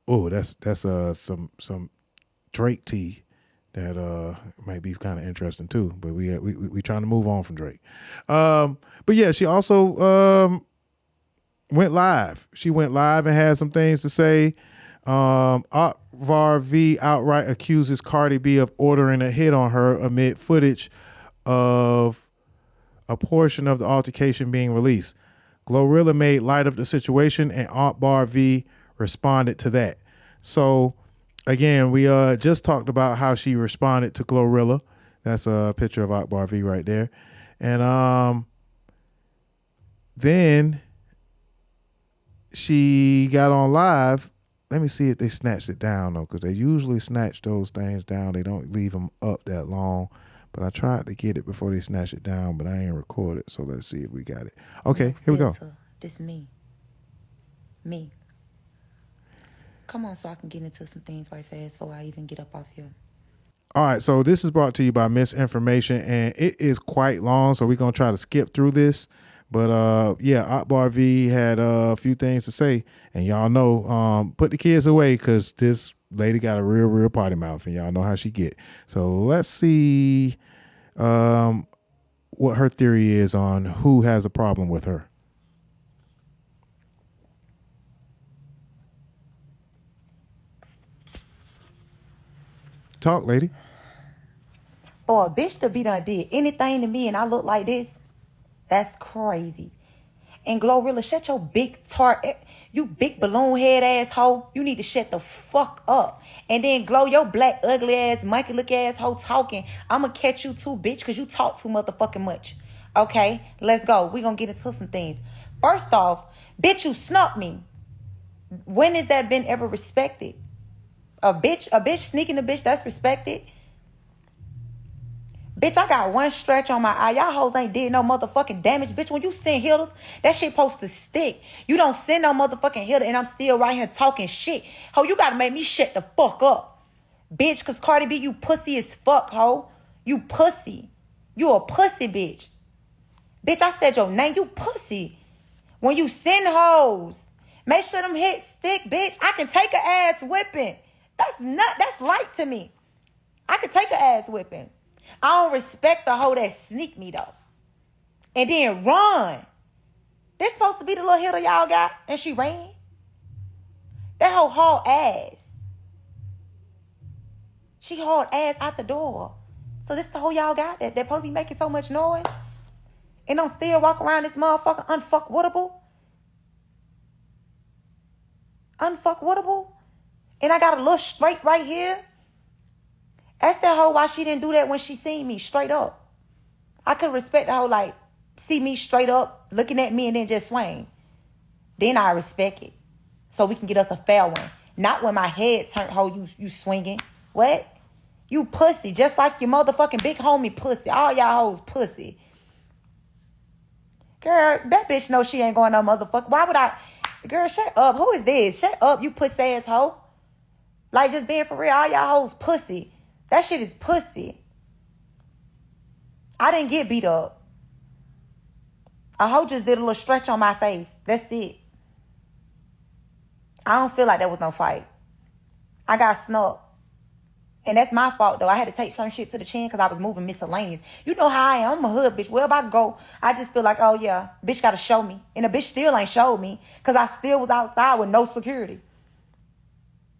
oh, that's some Drake tea that might be kind of interesting too. But we trying to move on from Drake. But yeah, she also went live. She went live and had some things to say. Akbar V outright accuses Cardi B of ordering a hit on her amid footage of a portion of the altercation being released. Glorilla made light of the situation and Akbar V responded to that. So again, we just talked about how she responded to Glorilla. That's a picture of Akbar V right there. And then she got on live. Let me see if they snatched it down though, because they usually snatch those things down. They don't leave them up that long. But I tried to get it before they snatched it down, but I ain't recorded. So let's see if we got it. Okay, here we go. This me. Come on, so I can get into some things right fast before I even get up off here. All right, so this is brought to you by Misinformation, and it is quite long, so we're going to try to skip through this. But yeah, Akbar V had a few things to say, and y'all know, put the kids away because this lady got a real potty mouth, and y'all know how she get. So let's see what her theory is on who has a problem with her. Talk, lady. For a bitch to be done did anything to me and I look like this, that's crazy. And Glorilla, shut your big you big balloon head asshole. You need to shut the fuck up. And then Glow, your black ugly ass, monkey look asshole talking. I'ma catch you too, bitch, because you talk too motherfucking much. Okay, let's go. We gonna get into some things. First off, bitch, you snuck me. When has that been ever respected? A bitch sneaking a bitch, that's respected. Bitch, I got one stretch on my eye. Y'all hoes ain't did no motherfucking damage. Bitch, when you send hitters, that shit supposed to stick. You don't send no motherfucking hitter and I'm still right here talking shit. Ho, you gotta make me shut the fuck up. Bitch, cause Cardi B, you pussy as fuck, ho. You pussy. You a pussy, bitch. Bitch, I said your name, you pussy. When you send hoes, make sure them hits stick, bitch. I can take a ass whipping. That's light to me. I can take a ass whipping. I don't respect the hoe that sneak me though. And then run. This supposed to be the little hitter y'all got, and she ran. That hoe hauled ass. She hauled ass out the door. So this the hoe y'all got that probably be making so much noise. And don't still walk around this motherfucker unfuckwittable. Unfuckwittable. And I got a little straight right here. Ask that hoe why she didn't do that when she seen me straight up. I could respect the hoe like see me straight up looking at me and then just swing. Then I respect it. So we can get us a fair one. Not when my head turned, hoe, you swinging. What? You pussy. Just like your motherfucking big homie pussy. All y'all hoes pussy. Girl, that bitch knows she ain't going no motherfucker. Why would I? Girl, shut up. Who is this? Shut up, you pussy ass hoe. Like, just being for real, all y'all hoes pussy. That shit is pussy. I didn't get beat up. A hoe just did a little stretch on my face. That's it. I don't feel like there was no fight. I got snuck. And that's my fault, though. I had to take some shit to the chin because I was moving miscellaneous. You know how I am. I'm a hood bitch. Wherever I go, I just feel like, oh, yeah, bitch got to show me. And the bitch still ain't showed me because I still was outside with no security.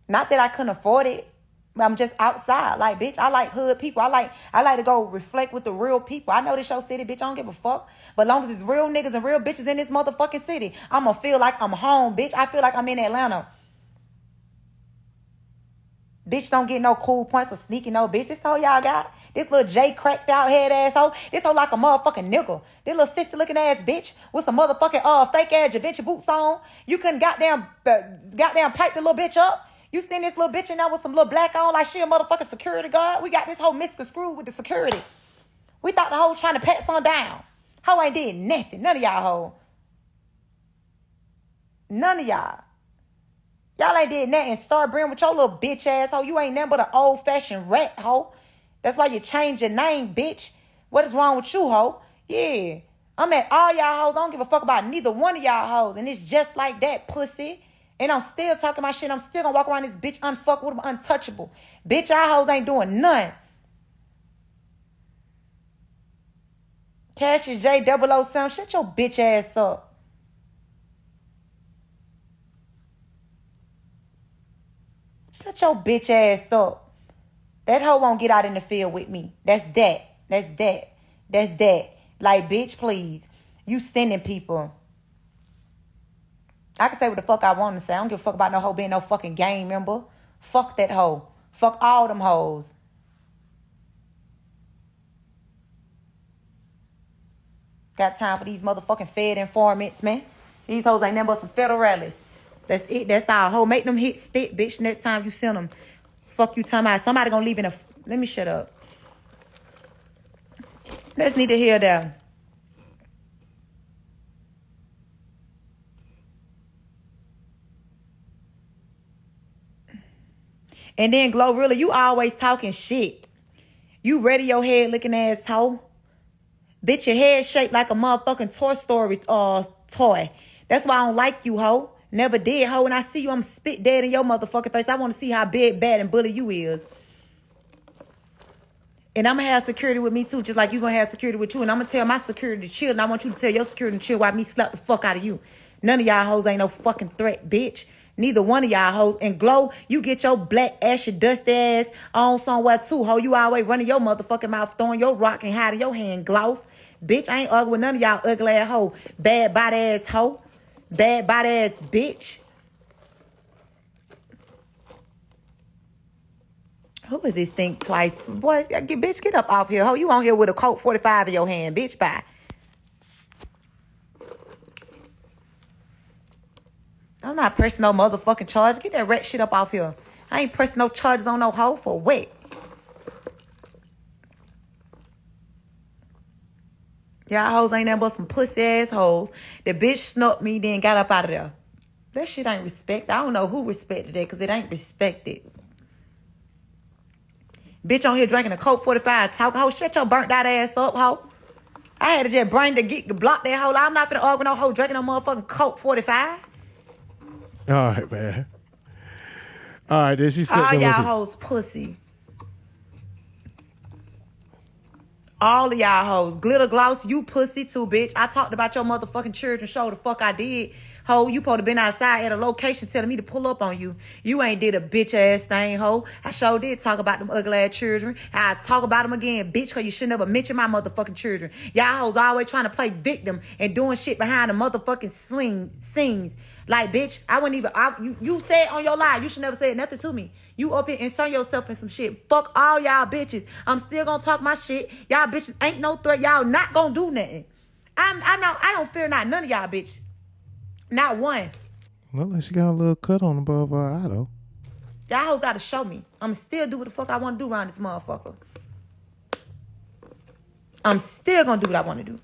Not that I couldn't afford it, but I'm just outside. Like, bitch, I like hood people. I like to go reflect with the real people. I know this your city, bitch. I don't give a fuck. But as long as it's real niggas and real bitches in this motherfucking city, I'm going to feel like I'm home, bitch. I feel like I'm in Atlanta. Bitch don't get no cool points or sneaking no bitch. This hoe y'all got. This little J cracked out head asshole. This hoe like a motherfucking nigga. This little sister looking ass bitch with some motherfucking fake ass Javinci boots on. You couldn't goddamn pipe the little bitch up. You seen this little bitch in there with some little black on like she a motherfucking security guard. We got this whole misconstrued with the security. We thought the hoe was trying to pat some down. Hoe ain't did nothing. None of y'all hoe. None of y'all. Y'all ain't did nothing. Start bringing with your little bitch ass hoe. You ain't nothing but an old fashioned rat hoe. That's why you changed your name, bitch. What is wrong with you, hoe? Yeah. I'm at all y'all hoes. I don't give a fuck about neither one of y'all hoes. And it's just like that, pussy. And I'm still talking my shit. I'm still gonna walk around this bitch unfuck with them, untouchable. Bitch, y'all hoes ain't doing none. Keyshia J 007, shut your bitch ass up. Shut your bitch ass up. That hoe won't get out in the field with me. That's that. That's that. That's that. Like, bitch, please. You sending people. I can say what the fuck I want to say. I don't give a fuck about no hoe being no fucking gang member. Fuck that hoe. Fuck all them hoes. Got time for these motherfucking Fed informants, man. These hoes ain't nothing but some federalists. That's it. That's all. Hoe, make them hit stick, bitch, next time you send them. Fuck you talking about. Somebody gonna leave in a... Let me shut up. Let's need to hear that. And then, Glorilla, you always talking shit. You ready your head looking ass hoe. Bitch, your head shaped like a motherfucking Toy Story toy. That's why I don't like you, hoe. Never did, hoe. When I see you, I'm spit dead in your motherfucking face. I want to see how big, bad, and bully you is. And I'm going to have security with me, too, just like you going to have security with you. And I'm going to tell my security to chill, and I want you to tell your security to chill while me slap the fuck out of you. None of y'all hoes ain't no fucking threat, bitch. Neither one of y'all hoes. And Glow, you get your black ashy dust ass on somewhere, too, hoe. You always running your motherfucking mouth, throwing your rock and hiding your hand, Gloss. Bitch, I ain't arguing with none of y'all ugly ass hoe. Bad body ass hoe. Bad body ass bitch. Who is this Think Twice? Boy, bitch, get up off here, ho. You on here with a Colt 45 in your hand, bitch. Bye. I'm not pressing no motherfucking charge. Get that rat shit up off here. I ain't pressing no charges on no hoe for what? Y'all hoes ain't nothing but some pussy ass hoes. The bitch snuck me, then got up out of there. That shit ain't respect. I don't know who respected it, because it ain't respected. Bitch on here drinking a Coke 45. Talk, hoe, shut your burnt out ass up, hoe. I had to just bring the block that hoe. I'm not finna argue with no hoe drinking no motherfucking Coke 45. All right, man. All right, then she said all y'all hoes pussy. All of y'all hoes. Glitter Gloss, you pussy too, bitch. I talked about your motherfucking children show the fuck I did. Ho, you supposed to been outside at a location telling me to pull up on you. You ain't did a bitch ass thing, ho. I sure did talk about them ugly ass children. I talk about them again, bitch, because you should never mention my motherfucking children. Y'all hoes always trying to play victim and doing shit behind the motherfucking scenes. Like, bitch, I wouldn't even... You said on your live, you should never say nothing to me. You up here and insert yourself in some shit. Fuck all y'all bitches. I'm still gonna talk my shit. Y'all bitches ain't no threat. Y'all not gonna do nothing. I don't fear not none of y'all bitch. Not one. Look like she got a little cut on above her eye, though. Y'all hoes gotta show me. I'm still do what the fuck I want to do around this motherfucker. I'm still gonna do what I want to do.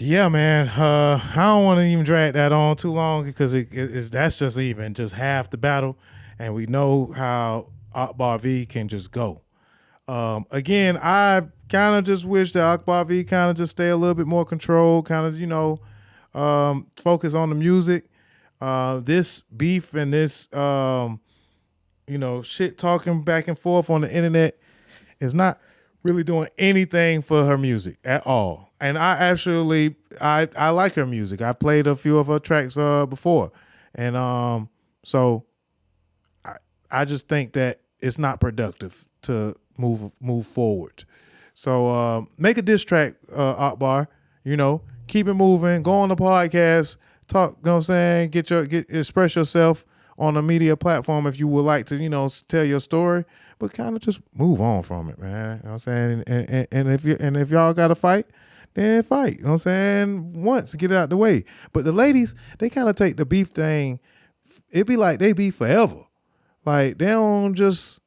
Yeah, man. I don't want to even drag that on too long because that's just half the battle, and we know how Akbar V can just go. Again, I kind of just wish that Akbar V kind of just stay a little bit more controlled, kind of, focus on the music. This beef and this, shit talking back and forth on the internet is not really doing anything for her music at all. And I like her music. I played a few of her tracks before. And so I just think that it's not productive to move forward. So make a diss track, Akbar, keep it moving, go on the podcast, talk, you know what I'm saying, express yourself on a media platform if you would like to, tell your story, but kind of just move on from it, man. You know what I'm saying? And if y'all got to fight, then fight. You know what I'm saying? Once, get it out the way. But the ladies, they kind of take the beef thing. It be like they beef forever. Like they don't just,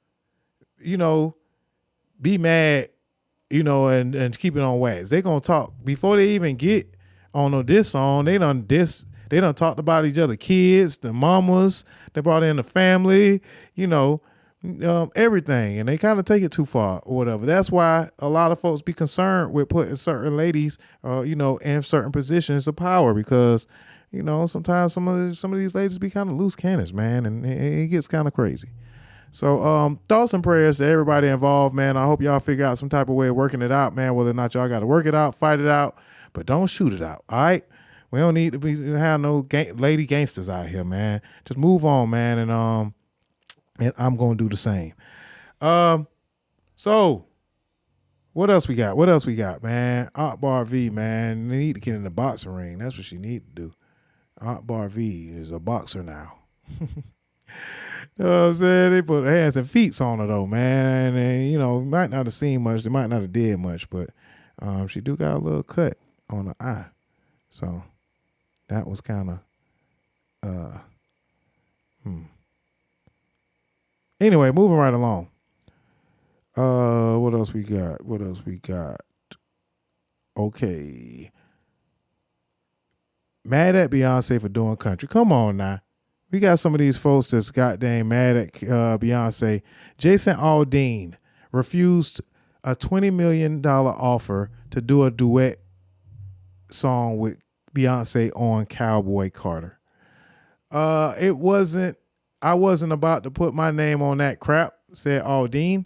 be mad, and keep it on wax. They gonna talk before they even get on a diss song. They done talked about each other, kids, the mamas. They brought in the family, everything, and they kind of take it too far or whatever. That's why a lot of folks be concerned with putting certain ladies, in certain positions of power because, sometimes some of these ladies be kind of loose cannons, man, and it gets kind of crazy. So thoughts and prayers to everybody involved, man. I hope y'all figure out some type of way of working it out, man, whether or not y'all got to work it out, fight it out, but don't shoot it out, all right? We don't need to have no lady gangsters out here, man. Just move on, man, and I'm going to do the same. So what else we got, man? Akbar V, man. They need to get in the boxing ring. That's what she need to do. Akbar V is a boxer now. You know what I'm saying? They put hands and feet on her though, man. And might not have seen much. They might not have did much, but she do got a little cut on her eye. So that was kind of Anyway, moving right along. What else we got? Okay. Mad at Beyonce for doing country. Come on now. We got some of these folks that's goddamn mad at Beyonce. Jason Aldean refused a $20 million offer to do a duet song with Beyonce on Cowboy Carter. I wasn't about to put my name on that crap, said Aldean.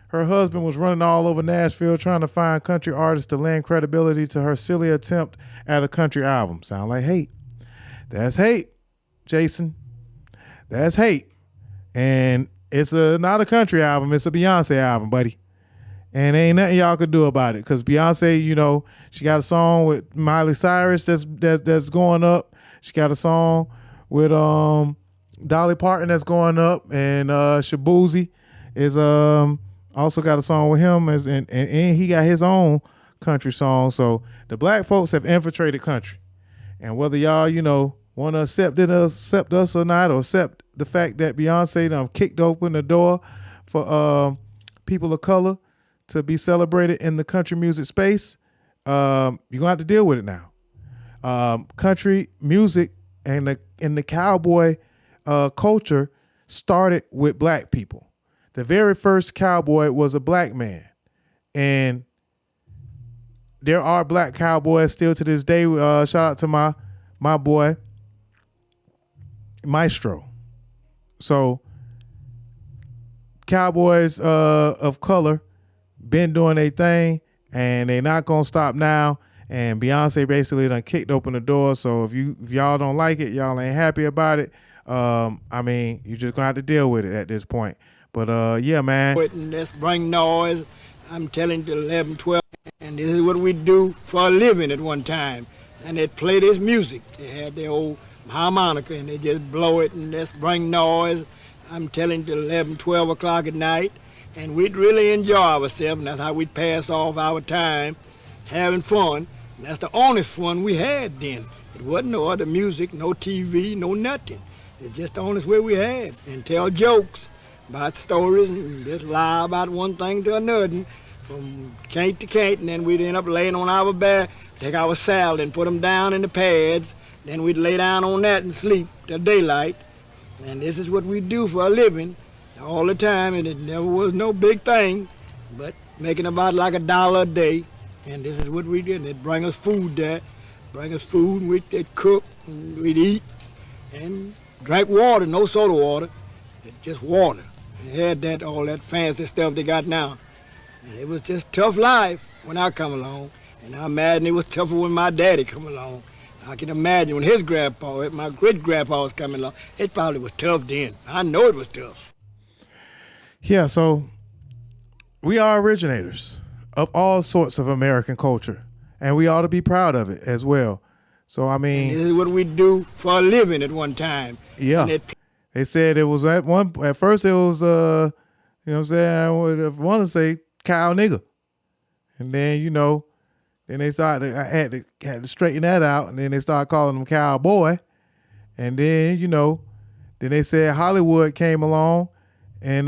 Her husband was running all over Nashville trying to find country artists to lend credibility to her silly attempt at a country album. Sound like hate. That's hate. Jason, that's hate. And it's not a country album, it's a Beyonce album, buddy. And ain't nothing y'all could do about it. Cause Beyonce, she got a song with Miley Cyrus that's going up. She got a song with Dolly Parton that's going up, and Shabuzi is also got a song with him and he got his own country song. So the black folks have infiltrated country. And whether y'all, want to accept us or not, or accept the fact that Beyonce done kicked open the door for people of color to be celebrated in the country music space, you're going to have to deal with it now. Country music and the cowboy culture started with black people. The very first cowboy was a black man. And there are black cowboys still to this day. Shout out to my boy, Maestro. So cowboys of color been doing their thing, and they not gonna stop now. And Beyonce basically done kicked open the door. So if y'all don't like it, y'all ain't happy about it, you just gonna have to deal with it at this point. But yeah, man. Let's bring noise. I'm telling you, 11, 12, and this is what we do for a living at one time. And they play this music. They had their old harmonica, and they just blow it, and let's bring noise. I'm telling you, 11, 12 o'clock at night, and we'd really enjoy ourselves, and that's how we'd pass off our time, having fun. And that's the only fun we had then. It wasn't no other music, no TV, no nothing. It's just the only way we had. And tell jokes about stories, and just lie about one thing to another, from cant to cant, and then we'd end up laying on our back, take our salad and put them down in the pads. Then we'd lay down on that and sleep till daylight. And this is what we do for a living all the time, and it never was no big thing, but making about like $1 a day. And this is what we did. They'd bring us food there, and we'd cook, and we'd eat, and drank water, no soda water, just water. They had all that fancy stuff they got now. And it was just tough life when I come along. And I imagine it was tougher when my daddy come along. I can imagine when his grandpa, my great-grandpa was coming along, it probably was tough then. I know it was tough. Yeah, so we are originators of all sorts of American culture, and we ought to be proud of it as well. So, I mean... And this is what we do for a living at one time. Yeah. They said it was at first it was you know what I'm saying, I want to say cow nigga. And then, you know, then they started, I had to straighten that out, and then they started calling him cowboy. And then, you know, then they said Hollywood came along and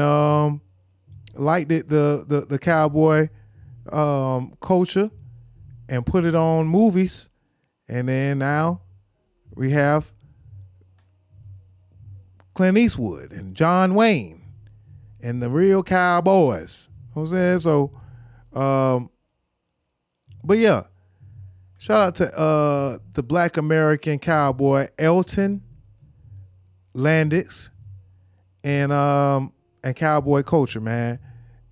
liked it, the cowboy culture, and put it on movies. And then now we have Clint Eastwood and John Wayne and the real cowboys. You know what I'm saying? So, but yeah, shout out to the Black American cowboy Elton Landis and cowboy culture, man.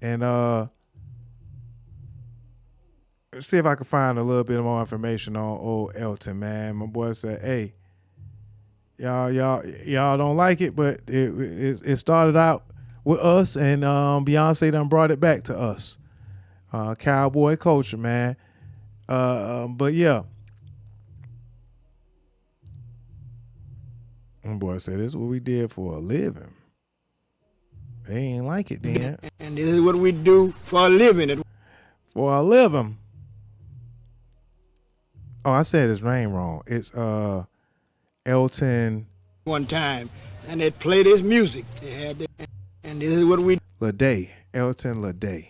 And let's see if I can find a little bit more information on old Elton, man. My boy said, "Hey, y'all don't like it, but it started out with us, and Beyonce done brought it back to us. Cowboy culture, man. But yeah." My boy said, "This is what we did for a living." They ain't like it then. And this is what we do for a living. For a living. Oh, I said his name wrong. It's Elton. One time, and they play this music. They had that, and this is what we. Bday, Elton Bday.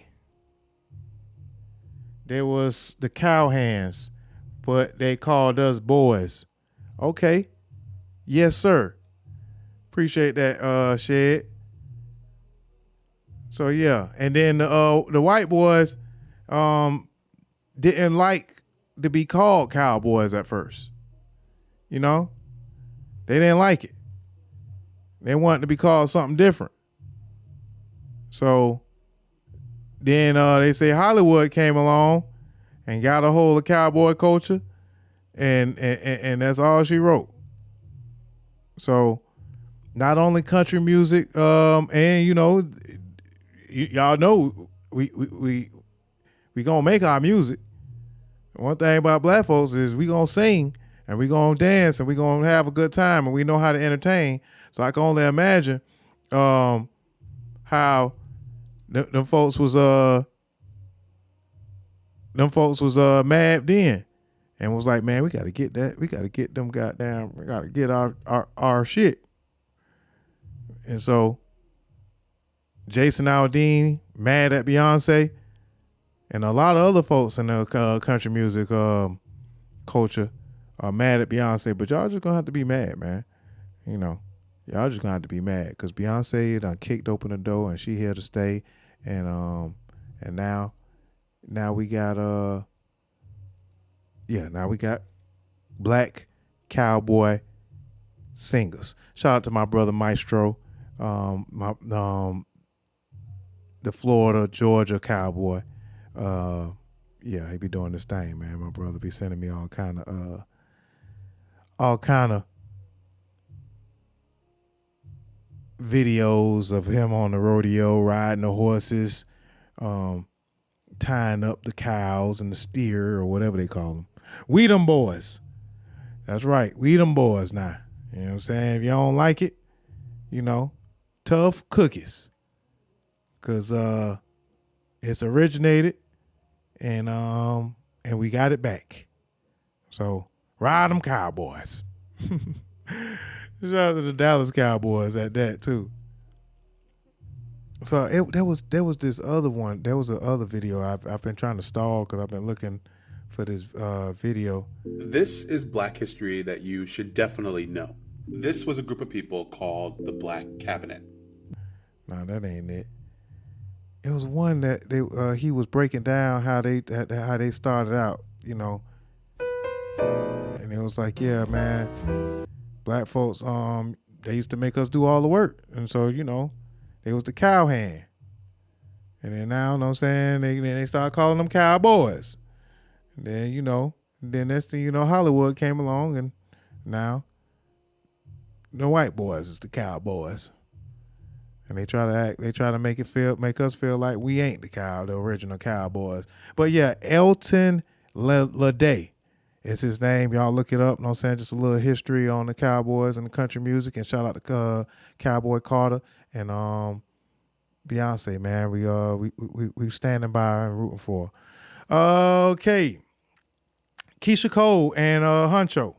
There was the cowhands, but they called us boys. Okay, yes sir. Appreciate that, Shed. So yeah, and then the white boys didn't like to be called cowboys at first. You know, they didn't like it. They wanted to be called something different. So then they say Hollywood came along and got a hold of cowboy culture, and that's all she wrote. So not only country music, and you know, y'all know we gonna make our music. One thing about black folks is we gonna sing and we gonna dance and we gonna have a good time, and we know how to entertain. So I can only imagine how them folks was mad then, and was like, man, we gotta get that, we gotta get them goddamn, we gotta get our shit. And so Jason Aldean mad at Beyonce, and a lot of other folks in the country music culture are mad at Beyonce, but y'all just gonna have to be mad, man. You know, y'all just gonna have to be mad because Beyonce done kicked open the door and she here to stay, and now we got now we got black cowboy singers. Shout out to my brother Maestro, the Florida, Georgia cowboy. Yeah, he be doing this thing, man. My brother be sending me all kind of videos of him on the rodeo, riding the horses, tying up the cows and the steer or whatever they call them. We them boys. That's right. We them boys now. You know what I'm saying? If y'all don't like it, you know, tough cookies. Cause it's originated and we got it back. So ride them Cowboys. Shout out to the Dallas Cowboys at that too. So there was this other one. There was another video I've been trying to stall because I've been looking for this video. This is Black history that you should definitely know. This was a group of people called the Black Cabinet. No, that ain't it. It was one that he was breaking down how they started out, you know. And it was like, yeah, man, black folks, they used to make us do all the work. And so, you know, they was the cowhand. And then now, you know what I'm saying, they started calling them cowboys. And then, you know, next thing you know, Hollywood came along, and now the white boys is the cowboys. And they try to make us feel like we ain't the original cowboys. But yeah, Elton Bday It's his name. Y'all look it up. You know what I'm saying? Just a little history on the Cowboys and the country music. And shout out to Cowboy Carter and Beyonce, man. We standing by and rooting for her. Okay. Keyshia Cole and Hunxho.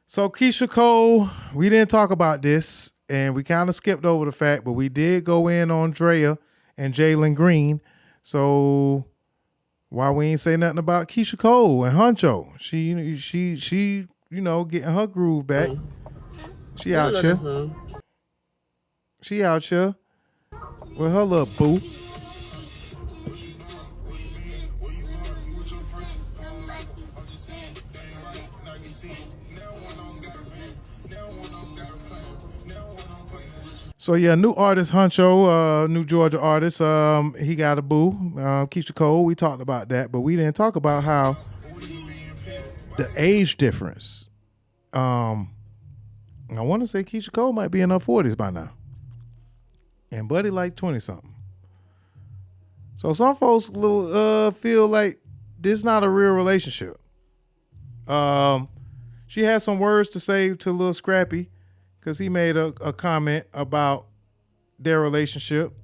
So Keyshia Cole, we didn't talk about this, and we kind of skipped over the fact, but we did go in on Drea and Jalen Green. So why we ain't say nothing about Keyshia Cole and Hunxho? She getting her groove back. She out here. She out here with her little boo. So yeah, new artist Hunxho, new Georgia artist. He got a boo, Keyshia Cole. We talked about that, but we didn't talk about how the age difference. I want to say Keyshia Cole might be in her 40s by now, and Buddy like 20-something. So some folks feel like this not a real relationship. She had some words to say to Lil Scrappy, because he made a comment about their relationship.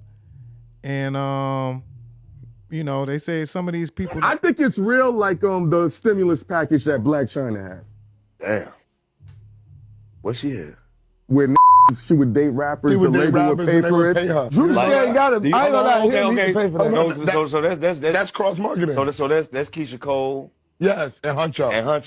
And, they say some of these people... I think it's real like the stimulus package that Black China had. Damn. What she had? Where she would date rappers, the label would pay for it. Juice ain't got it. I ain't gonna lie, he didn't pay for that. No, so that's cross-marketing. So that's Keyshia Cole. Yes, and Hunxho. Right?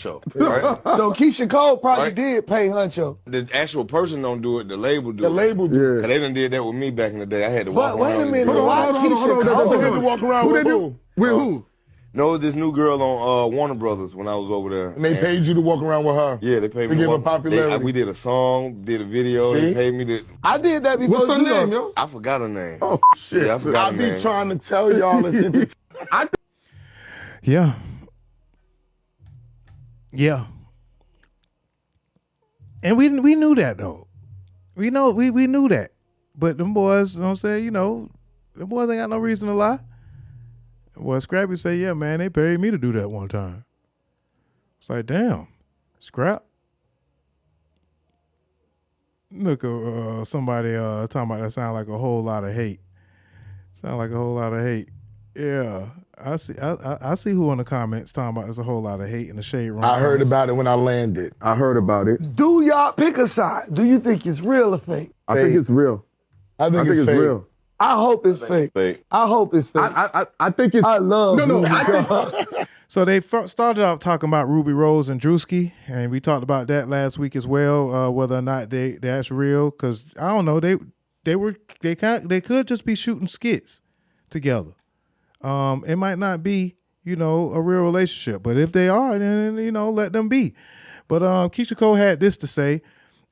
So Keyshia Cole probably did pay Hunxho. The actual person don't do it. The label do. The label do. Yeah. They done did that with me back in the day. I had to walk around. Wait a minute. Why Keyshia Cole? They had to walk around with who? With who? No, this new girl on Warner Brothers when I was over there. And they paid you to walk around with her? Yeah, they paid me to give her popularity. We did a song, did a video. See? They paid me to... I did that before. What's her name, yo? I forgot her name. Oh, shit. Yeah, I forgot her name. I be trying to tell y'all it's Yeah. Yeah. And we knew that though. We knew that. But them boys, you know what I'm saying, them boys ain't got no reason to lie. Well, Scrappy say, yeah, man, they paid me to do that one time. It's like, damn, Scrap. Look, somebody talking about that sound like a whole lot of hate. Sound like a whole lot of hate. Yeah. I see who in the comments talking about there's a whole lot of hate in the shade room. I heard about it when I landed. I heard about it. Do y'all pick a side? Do you think it's real or fake? I think it's real. I think it's fake. Real. I hope it's fake. I hope it's fake. I think it's... I love So they started off talking about Ruby Rose and Drewski, and we talked about that last week as well, whether or not that's real. Because I don't know, they could just be shooting skits together. It might not be, a real relationship, but if they are, then let them be. But Keyshia Cole had this to say,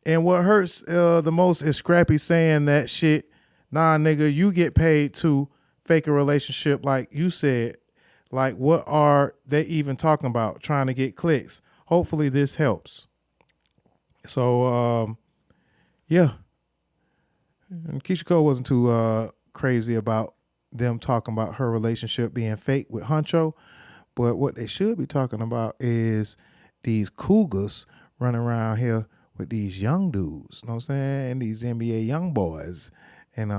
and what hurts the most is Scrappy saying that shit. Nah, nigga, you get paid to fake a relationship, like you said. Like, what are they even talking about? Trying to get clicks. Hopefully, this helps. So, yeah. And Keyshia Cole wasn't too crazy about them talking about her relationship being fake with Hunxho, but what they should be talking about is these cougars running around here with these young dudes, you know what I'm saying? These NBA young boys, and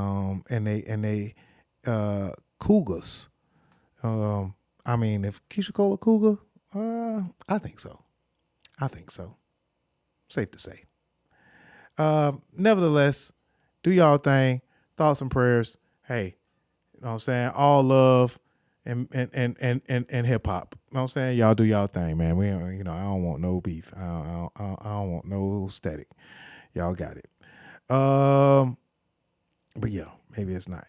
they cougars. I mean, if Keyshia Cole a cougar, I think so. Safe to say. Nevertheless, do y'all thing. Thoughts and prayers. Hey, you know what I'm saying? All love and hip hop. You know what I'm saying? Y'all do y'all thing, man. We, I don't want no beef. I don't want no static. Y'all got it. But yeah, maybe it's not.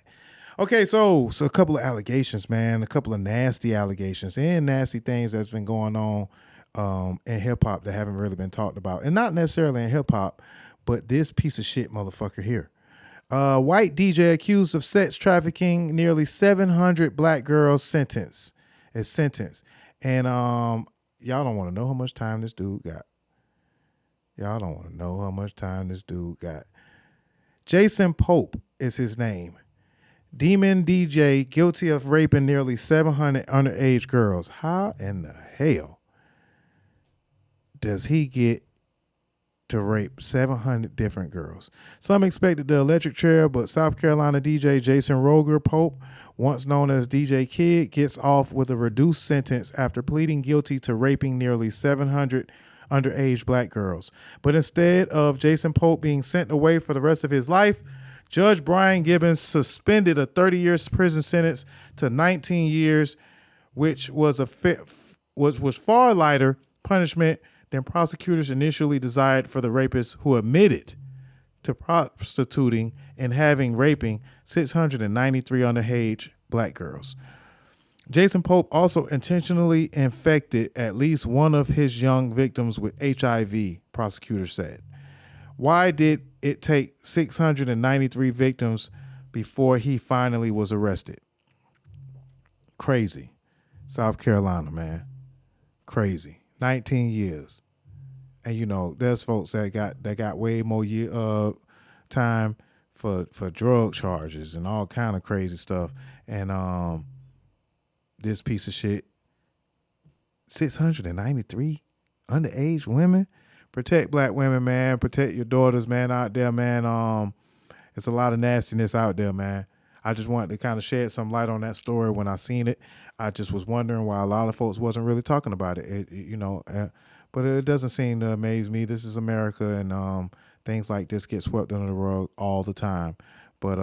Okay, so a couple of allegations, man. A couple of nasty allegations and nasty things that's been going on in hip hop that haven't really been talked about, and not necessarily in hip hop, but this piece of shit motherfucker here. White DJ accused of sex trafficking nearly 700 black girls sentenced. And y'all don't want to know how much time this dude got. Jason Pope is his name. Demon DJ guilty of raping nearly 700 underage girls. How in the hell does he get to rape 700 different girls? Some expected the electric chair, but South Carolina DJ Jason Roger Pope, once known as DJ Kid, gets off with a reduced sentence after pleading guilty to raping nearly 700 underage black girls. But instead of Jason Pope being sent away for the rest of his life, Judge Brian Gibbons suspended a 30-year prison sentence to 19 years, which was was far lighter punishment than prosecutors initially desired for the rapist who admitted to prostituting and having raping 693 underage black girls. Jason Pope also intentionally infected at least one of his young victims with HIV, prosecutors said. Why did it take 693 victims before he finally was arrested? Crazy. South Carolina, man. Crazy. 19 years. And you know, there's folks that got way more time for drug charges and all kind of crazy stuff. And this piece of shit, 693 underage women. Protect black women, man. Protect your daughters, man, out there, man. It's a lot of nastiness out there, man. I just wanted to kind of shed some light on that story when I seen it. I just was wondering why a lot of folks wasn't really talking about it. But it doesn't seem to amaze me. This is America, and things like this get swept under the rug all the time. But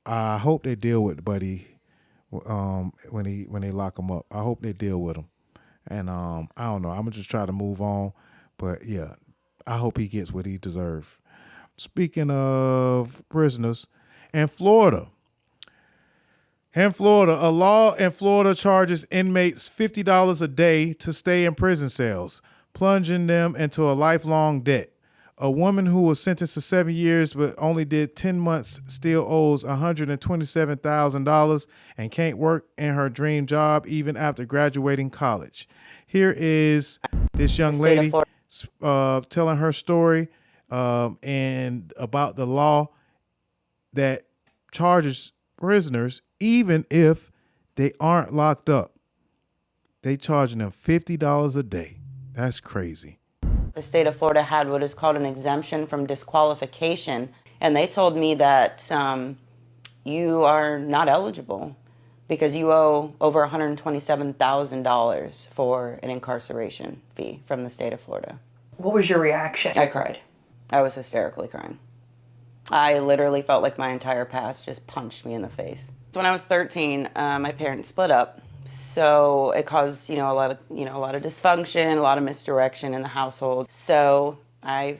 I hope they deal with Buddy when they lock him up. I hope they deal with him. And I don't know. I'm gonna just try to move on. But yeah, I hope he gets what he deserves. Speaking of prisoners, in Florida, a law in Florida charges inmates $50 a day to stay in prison cells, plunging them into a lifelong debt. A woman who was sentenced to 7 years but only did 10 months still owes $127,000 and can't work in her dream job even after graduating college. Here is this young lady telling her story and about the law that charges prisoners even if they aren't locked up. They charging them $50 a day. That's crazy. The state of Florida had what is called an exemption from disqualification, and they told me that you are not eligible because you owe over $127,000 for an incarceration fee from the state of Florida. What was your reaction? I cried. I was hysterically crying. I literally felt like my entire past just punched me in the face. When I was 13, my parents split up. So it caused, a lot of dysfunction, a lot of misdirection in the household. So I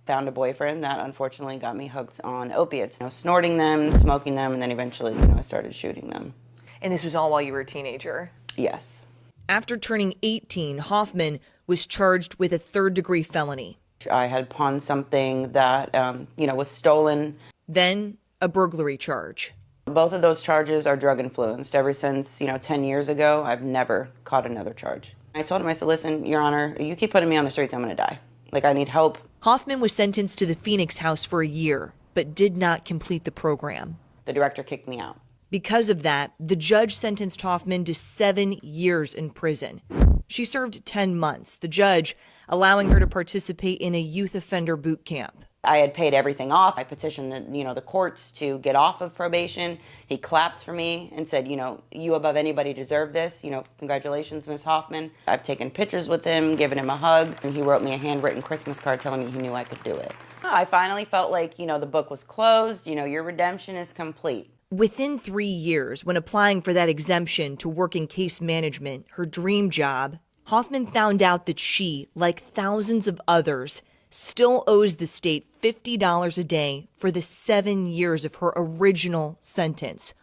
found a boyfriend that unfortunately got me hooked on opiates, snorting them, smoking them, and then eventually, I started shooting them. And this was all while you were a teenager? Yes. After turning 18, Hoffman was charged with a third-degree felony. I had pawned something that, was stolen. Then a burglary charge. Both of those charges are drug influenced. Ever since, 10 years ago, I've never caught another charge. I told him, I said, listen, Your Honor, you keep putting me on the streets, I'm going to die. I need help. Hoffman was sentenced to the Phoenix house for a year, but did not complete the program. The director kicked me out. Because of that, the judge sentenced Hoffman to 7 years in prison. She served 10 months, the judge allowing her to participate in a youth offender boot camp. I had paid everything off. I petitioned the courts to get off of probation. He clapped for me and said, you above anybody deserve this. Congratulations, Miss Hoffman. I've taken pictures with him, given him a hug, and he wrote me a handwritten Christmas card telling me he knew I could do it. I finally felt like, the book was closed. Your redemption is complete. Within 3 years, when applying for that exemption to work in case management, her dream job, Hoffman found out that she, like thousands of others, still owes the state $50 a day for the 7 years of her original sentence,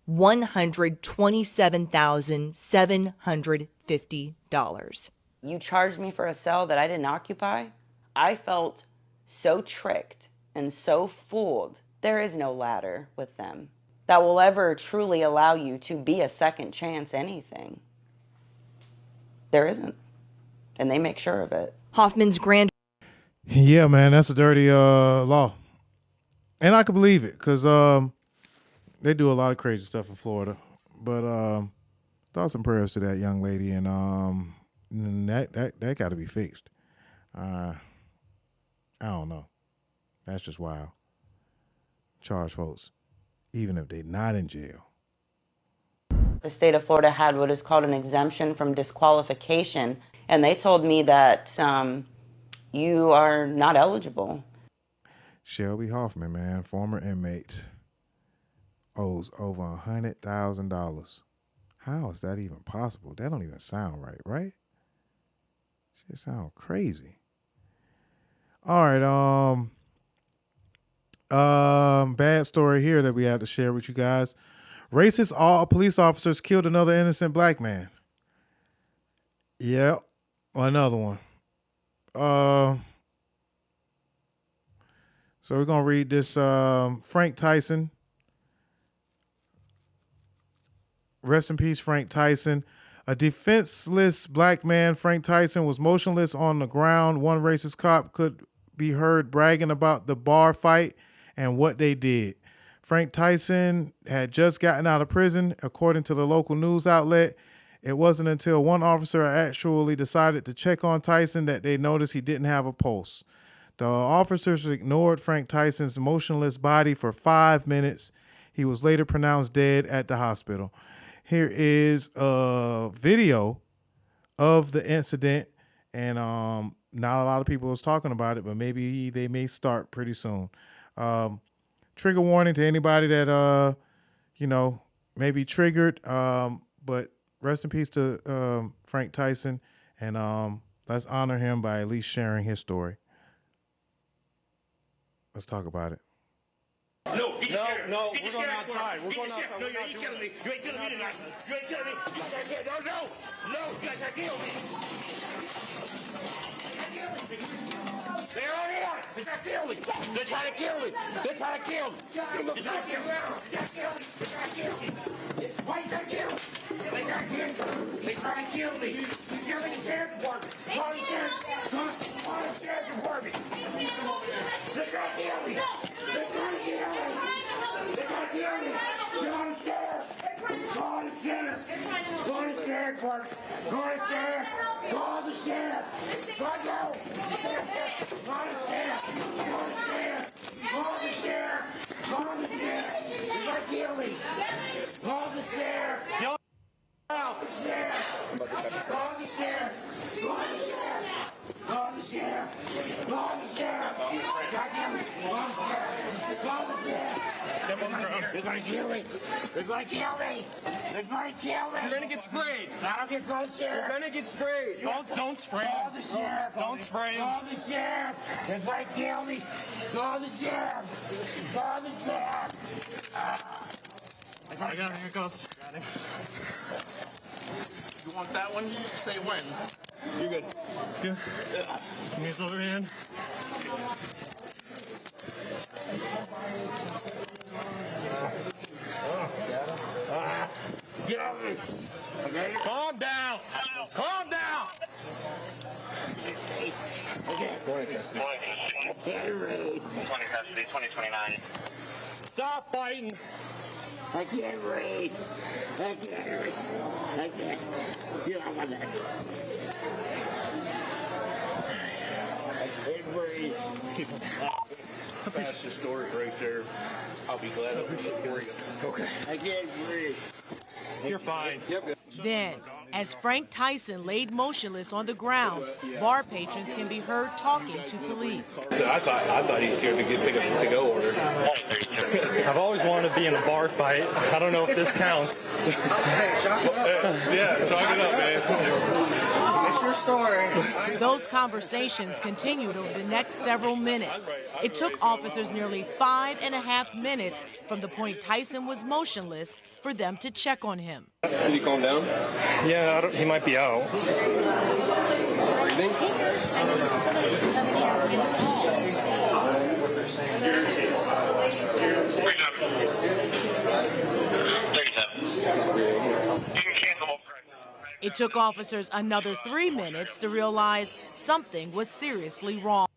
$127,750. You charged me for a cell that I didn't occupy? I felt so tricked and so fooled. There is no ladder with them that will ever truly allow you to be a second chance anything. There isn't. And they make sure of it. Hoffman's grand. Yeah, man, that's a dirty law. And I can believe it because they do a lot of crazy stuff in Florida. But thoughts and prayers to that young lady. And that got to be fixed. I don't know. That's just wild. Charge folks, even if they're not in jail. The state of Florida had what is called an exemption from disqualification, and they told me that you are not eligible. Shelby Hoffman, man, former inmate, owes over $100,000. How is that even possible? That don't even sound right, right? Shit sound crazy. All right, bad story here that we have to share with you guys. Racist all police officers killed another innocent black man. Yep, another one. So we're gonna read this. Frank Tyson. Rest in peace, Frank Tyson. A defenseless black man, Frank Tyson, was motionless on the ground. One racist cop could be heard bragging about the bar fight and what they did. Frank Tyson had just gotten out of prison, according to the local news outlet. It wasn't until one officer actually decided to check on Tyson that they noticed he didn't have a pulse. The officers ignored Frank Tyson's motionless body for 5 minutes. He was later pronounced dead at the hospital. Here is a video of the incident, and not a lot of people is talking about it, but maybe they may start pretty soon. Trigger warning to anybody that may be triggered. But rest in peace to Frank Tyson, and let's honor him by at least sharing his story. Let's talk about it. No, we're going outside. We're going outside. No, you ain't killing me. You ain't killing me tonight. You ain't killing me. No, you guys are killing me. They're on here. They're trying to kill me. They're trying to kill me. They're trying to kill me. They're trying to kill me. They're trying to kill me. Why you trying to kill me? They're trying to kill me. They're trying to kill me. You're killing the sheriff's department. Call the sheriff's department. They're trying to kill me. They're trying to kill me. They're trying to kill me. Call the sheriff. Call the sheriff. Call the sheriff department. Call the sheriff. Call the sheriff. Call the sheriff. Call the sheriff. Call the sheriff. Call the sheriff. Call the sheriff. They're trying to kill me. Call the sheriff. Call the sheriff. Call the sheriff. Call the sheriff. Call the sheriff. Call the sheriff. Goddamn it. Call the sheriff. Call the sheriff. They're gonna kill me. They're gonna kill me. They're gonna kill me. You're gonna get sprayed. I don't get close, sheriff. You're gonna get sprayed. Don't spray him. Call the sheriff. Don't spray him. Call the sheriff. They're gonna kill me. Call the sheriff. Call the sheriff. I got him. Here it goes. Got him. You want that one? Say when. You're good. Good. Give me his other hand. Get over me. Okay. Calm down. Calm down. Okay. 2029. Stop fighting. I can't read. I can't read. I can't. You don't want that. I can't breathe. That's the story right there. I'll be glad I appreciate it for you. Okay. I can't breathe. You're fine. Yep. Then, as Frank Tyson laid motionless on the ground, bar patrons can be heard talking to police. So I thought he was here to pick up the to-go order. I've always wanted to be in a bar fight. I don't know if this counts. Yeah, chalk it up, man. It's your story. Those conversations continued over the next several minutes. It took officers nearly 5.5 minutes from the point Tyson was motionless for them to check on him. Did he calm down? Yeah, he might be out. Breathing? It took officers another 3 minutes to realize something was seriously wrong.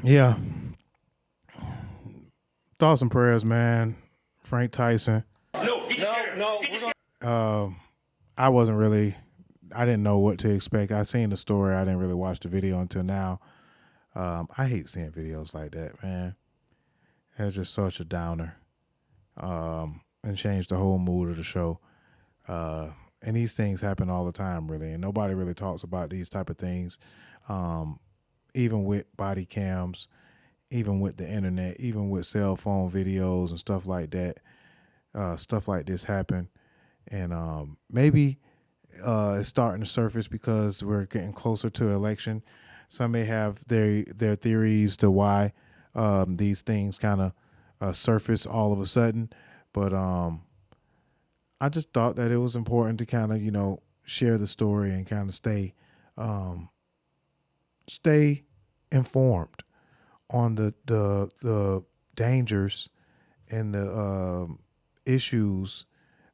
Yeah. Thoughts and prayers, man. Frank Tyson. No. I wasn't really didn't know what to expect. I seen the story. I didn't really watch the video until now. I hate seeing videos like that, man. It's just such a downer, and changed the whole mood of the show. And these things happen all the time, really, and nobody really talks about these type of things. Even with body cams, even with the internet, even with cell phone videos and stuff like that, stuff like this happen. And maybe it's starting to surface because we're getting closer to election. Some may have their theories to why these things kind of surface all of a sudden. But I just thought that it was important to kind of, share the story and kind of stay informed on the dangers and the issues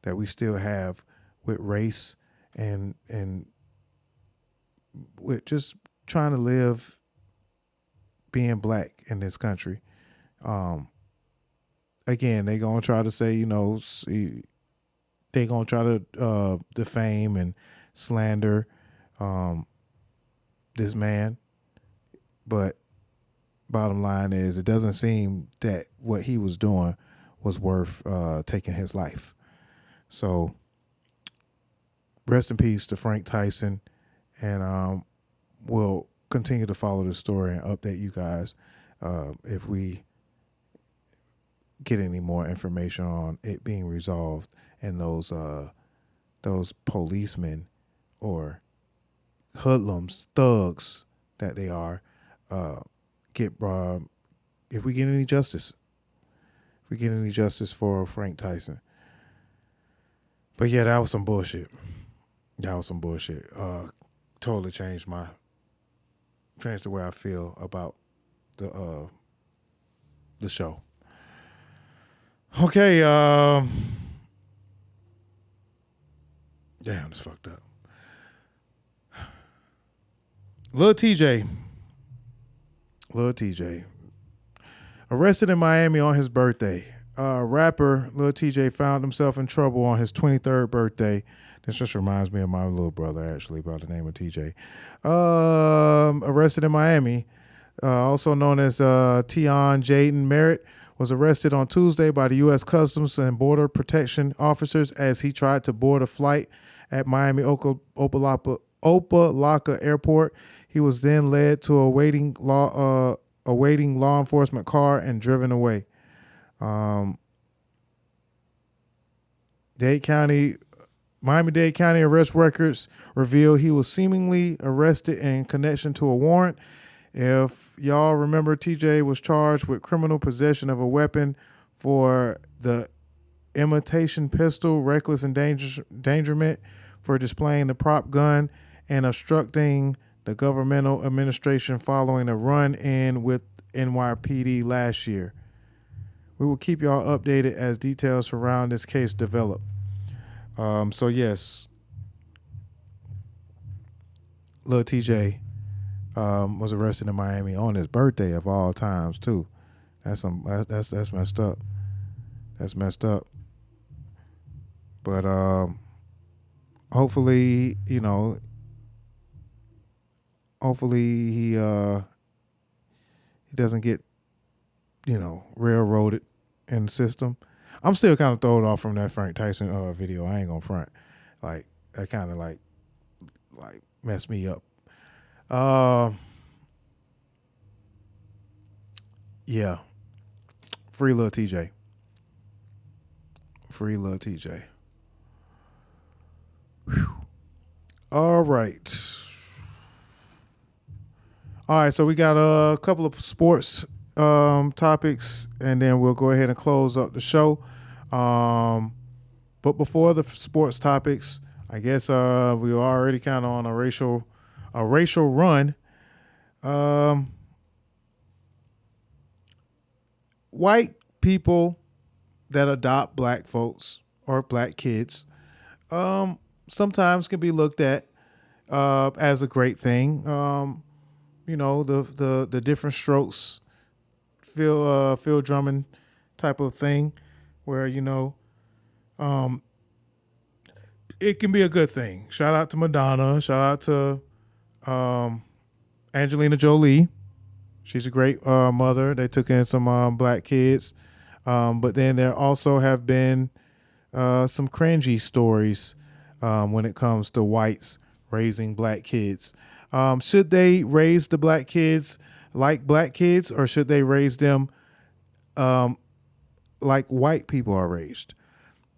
that we still have with race and with just trying to live being black in this country. Again, they gonna try to say, they gonna try to defame and slander this man, but bottom line is it doesn't seem that what he was doing was worth taking his life. So rest in peace to Frank Tyson, and we'll continue to follow this story and update you guys if we get any more information on it being resolved and those policemen or hoodlums, thugs that they are, if we get any justice. If we get any justice for Frank Tyson. But yeah, that was some bullshit. Totally changed the way I feel about the show. Okay, damn, it's fucked up. Lil TJay arrested in Miami on his birthday. Rapper Lil TJay found himself in trouble on his 23rd birthday. This just reminds me of my little brother, actually, by the name of TJ. Arrested in Miami, also known as Tion Jaden Merritt, was arrested on Tuesday by the U.S. Customs and Border Protection officers as he tried to board a flight at Miami Opelika Airport. He was then led to a waiting law enforcement car and driven away. Miami-Dade County arrest records reveal he was seemingly arrested in connection to a warrant. If y'all remember, TJ was charged with criminal possession of a weapon for the imitation pistol, reckless endangerment for displaying the prop gun, and obstructing the governmental administration following a run-in with NYPD last year. We will keep y'all updated as details surround this case develop. So yes, Lil TJay was arrested in Miami on his birthday of all times too. That's messed up. That's messed up. But hopefully he doesn't get railroaded in the system. I'm still kind of thrown off from that Frank Tyson video. I ain't gonna front. Like, that kind of like messed me up. Yeah. Free Lil TJay. Free Lil TJay. Whew. All right. So we got a couple of sports topics, and then we'll go ahead and close up the show. But before the sports topics, I guess we were already kind of on a racial run. White people that adopt black folks or black kids sometimes can be looked at as a great thing. The different strokes, Phil Drummond type of thing, where it can be a good thing. Shout out to Madonna. Shout out to Angelina Jolie. She's a great mother. They took in some black kids. But then there also have been some cringy stories when it comes to whites raising black kids. Should they raise the black kids like black kids, or should they raise them like white people are raised?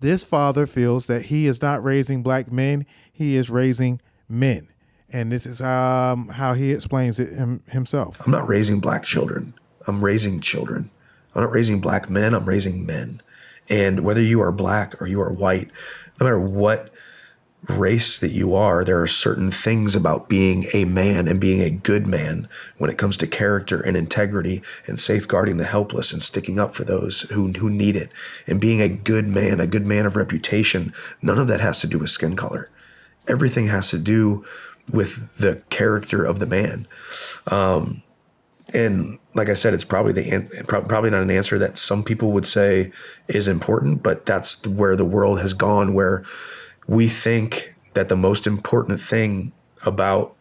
This father feels that he is not raising black men, he is raising men. And this is how he explains it himself. I'm not raising black children. I'm raising children. I'm not raising black men. I'm raising men. And whether you are black or you are white, no matter what race that you are, there are certain things about being a man and being a good man when it comes to character and integrity and safeguarding the helpless and sticking up for those who need it and being a good man of reputation. None of that has to do with skin color. Everything has to do with the character of the man. And like I said, it's probably not an answer that some people would say is important, but that's where the world has gone, where we think that the most important thing about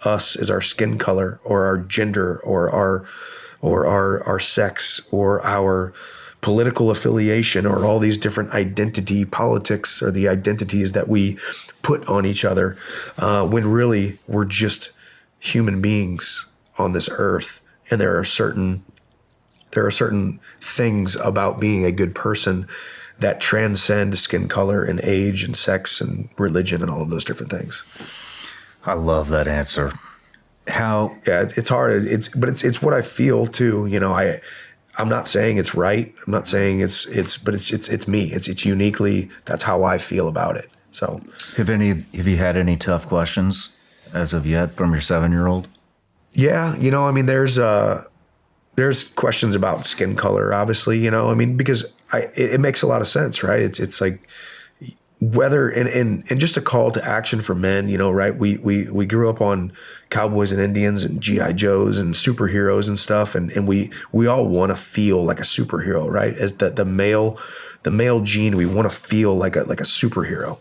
us is our skin color or our gender or our sex or our political affiliation or all these different identity politics or the identities that we put on each other, when really we're just human beings on this earth. And there are certain things about being a good person that transcend skin color and age and sex and religion and all of those different things. I love that answer. Yeah, it's hard. It's what I feel too. You know, I'm not saying it's right. I'm not saying but it's me. It's uniquely, that's how I feel about it. So have you had any tough questions as of yet from your 7-year-old? Yeah, you know, I mean, there's questions about skin color, obviously, you know, I mean, because it makes a lot of sense, right? It's like whether and just a call to action for men, you know, right? We grew up on cowboys and Indians and G.I. Joes and superheroes and stuff, and we all want to feel like a superhero, right? As the male gene, we want to feel like a superhero.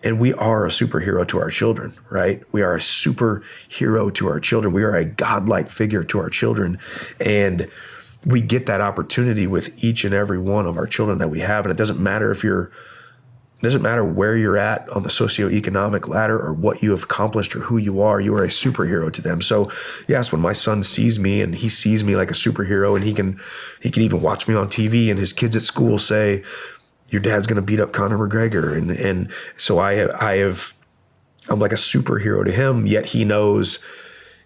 And we are a superhero to our children, right? We are a superhero to our children. We are a godlike figure to our children. And we get that opportunity with each and every one of our children that we have. And it doesn't matter where you're at on the socioeconomic ladder or what you have accomplished or who you are a superhero to them. So yes, when my son sees me and he sees me like a superhero, and he can even watch me on TV, and his kids at school say, your dad's going to beat up Conor McGregor. And so I'm like a superhero to him, yet he knows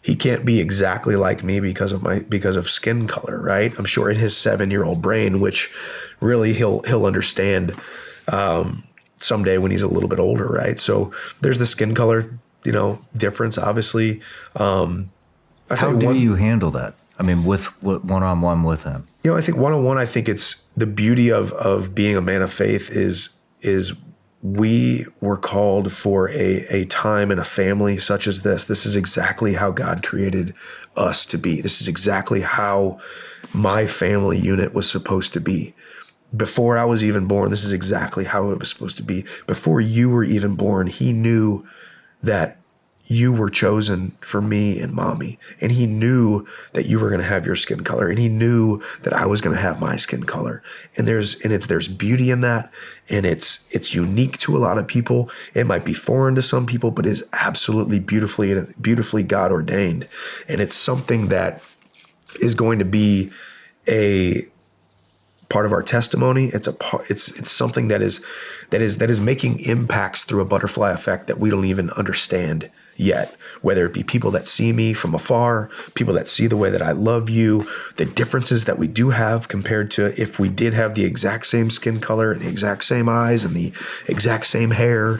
he can't be exactly like me because of skin color, right? I'm sure in his 7-year-old brain, which really he'll understand someday when he's a little bit older, right? So there's the skin color, you know, difference, obviously. How do you handle that? I mean, with one-on-one with him? You know, I think one-on-one, I think it's the beauty of being a man of faith is we were called for a time and a family such as this. This is exactly how God created us to be. This is exactly how my family unit was supposed to be. Before I was even born, this is exactly how it was supposed to be. Before you were even born, he knew that you were chosen for me and mommy. And he knew that you were going to have your skin color. And he knew that I was going to have my skin color. And there's beauty in that. And it's unique to a lot of people. It might be foreign to some people, but is absolutely beautifully God ordained. And it's something that is going to be a part of our testimony. It's something that is making impacts through a butterfly effect that we don't even understand yet, whether it be people that see me from afar, people that see the way that I love you, the differences that we do have compared to if we did have the exact same skin color and the exact same eyes and the exact same hair.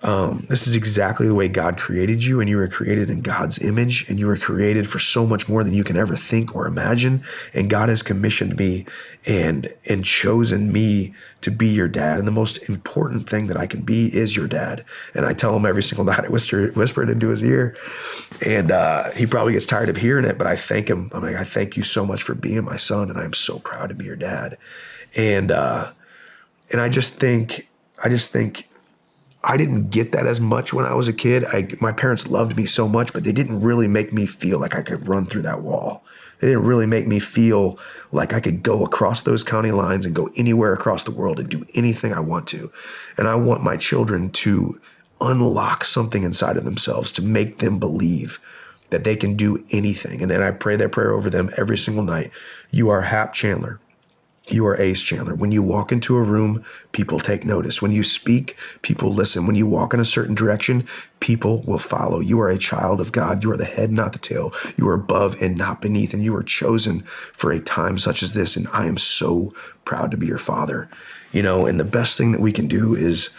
This is exactly the way God created you, and you were created in God's image, and you were created for so much more than you can ever think or imagine. And God has commissioned me and chosen me to be your dad. And the most important thing that I can be is your dad. And I tell him every single night, I whisper it into his ear, and he probably gets tired of hearing it, but I thank him. I'm like, I thank you so much for being my son, and I'm so proud to be your dad. And I just think I didn't get that as much when I was a kid. My parents loved me so much, but they didn't really make me feel like I could run through that wall. They didn't really make me feel like I could go across those county lines and go anywhere across the world and do anything I want to. And I want my children to unlock something inside of themselves to make them believe that they can do anything. And then I pray that prayer over them every single night. You are Hap Chandler. You are Ace Chandler. When you walk into a room, people take notice. When you speak, people listen. When you walk in a certain direction, people will follow. You are a child of God. You are the head, not the tail. You are above and not beneath. And you are chosen for a time such as this. And I am so proud to be your father. You know, and the best thing that we can do is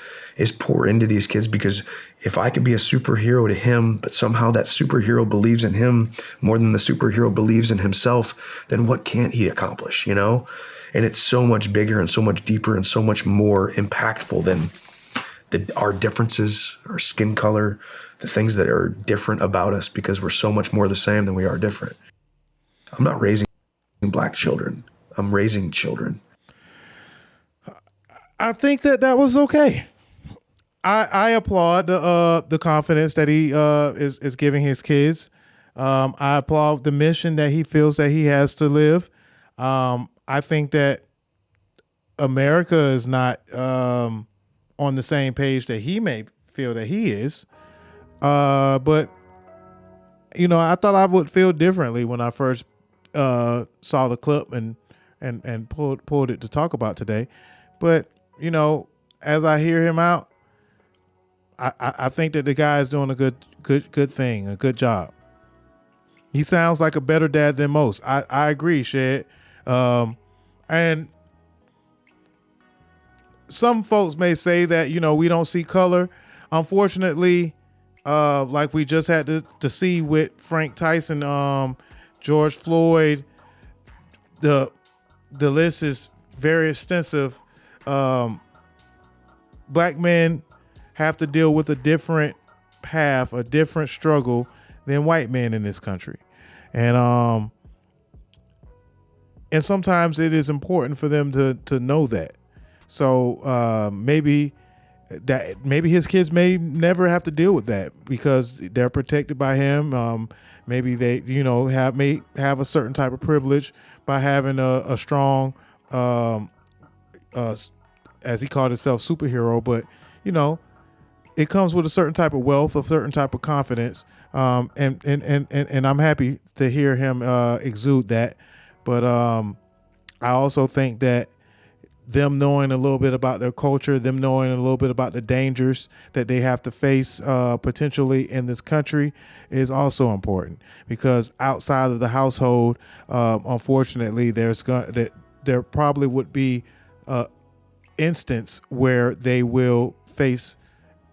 pour into these kids, because if I could be a superhero to him, but somehow that superhero believes in him more than the superhero believes in himself, then what can't he accomplish, you know? And it's so much bigger and so much deeper and so much more impactful than our differences, our skin color, the things that are different about us, because we're so much more the same than we are different. I'm not raising black children. I'm raising children. I think that was okay. I applaud the confidence that he is giving his kids. I applaud the mission that he feels that he has to live. I think that America is not on the same page that he may feel that he is. But you know, I thought I would feel differently when I first saw the clip and pulled it to talk about today. But you know, as I hear him out, I think that the guy is doing a good thing, a good job. He sounds like a better dad than most. I agree, Shed. And some folks may say that, you know, we don't see color. Unfortunately, like we just had to see with Frank Tyson, George Floyd, the list is very extensive. Black men have to deal with a different path, a different struggle than white men in this country. And sometimes it is important for them to know that. So maybe his kids may never have to deal with that because they're protected by him. Maybe they, you know, may have a certain type of privilege by having a strong, as he called himself, superhero. But you know, it comes with a certain type of wealth, a certain type of confidence, and I'm happy to hear him exude that. But I also think that them knowing a little bit about their culture, them knowing a little bit about the dangers that they have to face potentially in this country is also important, because outside of the household, unfortunately, there probably would be an instance where they will face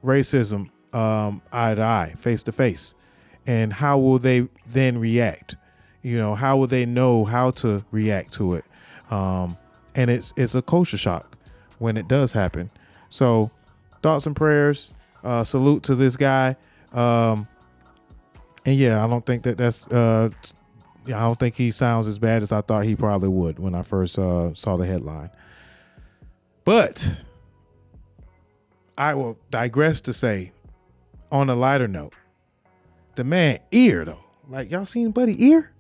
racism eye to eye, face to face. And how will they then react? You know, how will they know how to react to it? And it's a culture shock when it does happen. So thoughts and prayers, salute to this guy. And yeah, I don't think that's, I don't think he sounds as bad as I thought he probably would when I first saw the headline. But I will digress to say, on a lighter note, the man Ear though, like y'all seen Buddy Ear?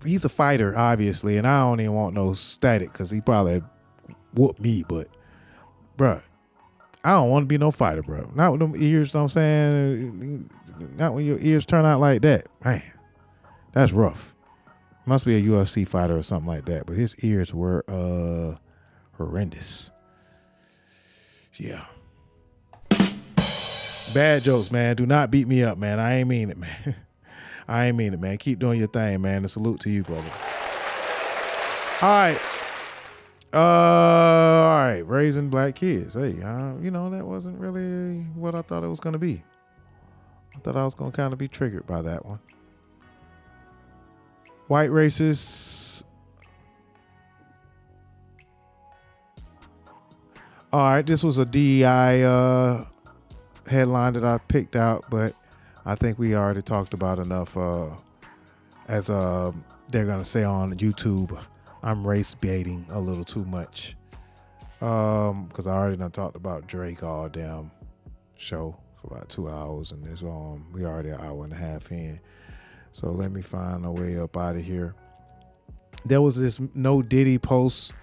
He's a fighter, obviously, and I don't even want no static because he probably whooped me. But, bruh, I don't want to be no fighter, bro. Not with them ears, know what I'm saying? Not when your ears turn out like that. Man, that's rough. Must be a UFC fighter or something like that. But his ears were horrendous. Yeah. Bad jokes, man. Do not beat me up, man. I ain't mean it, man. I ain't mean it, man. Keep doing your thing, man. And salute to you, brother. All right. Raising black kids. Hey, you know, that wasn't really what I thought it was going to be. I thought I was going to kind of be triggered by that one. White racists. All right. This was a DEI headline that I picked out, but I think we already talked about enough. As they're gonna say on YouTube, I'm race baiting a little too much. because I already done talked about Drake all damn show for about 2 hours, and this we already an hour and a half in. So let me find a way up out of here. There was this No Diddy post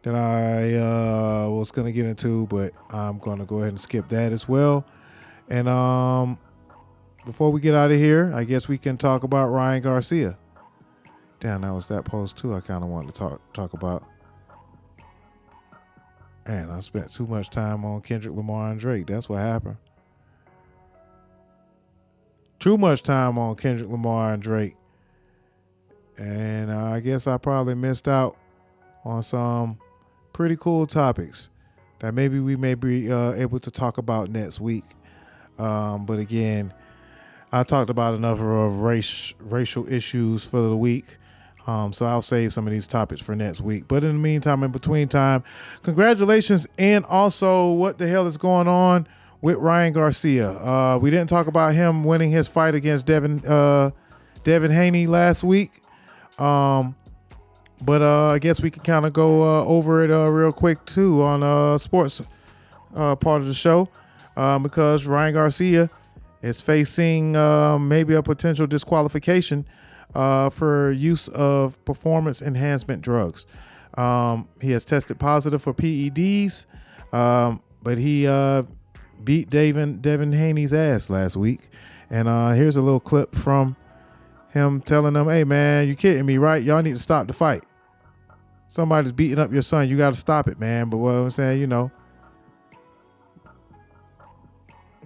that I was gonna get into, but I'm gonna go ahead and skip that as well. And before we get out of here, I guess we can talk about Ryan Garcia. Damn, that was that post too. I kind of wanted to talk about. Man, I spent too much time on Kendrick Lamar and Drake. That's what happened. Too much time on Kendrick Lamar and Drake. And I guess I probably missed out on some pretty cool topics that maybe we may be able to talk about next week. But again, I talked about enough of racial issues for the week. So I'll save some of these topics for next week. But in the meantime, in between time, congratulations. And also, what the hell is going on with Ryan Garcia? We didn't talk about him winning his fight against Devin Haney last week. But I guess we can kind of go over it real quick too on sports part of the show, because Ryan Garcia is facing maybe a potential disqualification for use of performance enhancement drugs. He has tested positive for PEDs, but he beat Devin Haney's ass last week. And here's a little clip from him telling them, "Hey man, you kidding me, right? Y'all need to stop the fight. Somebody's beating up your son. You got to stop it, man." But what I'm saying, you know,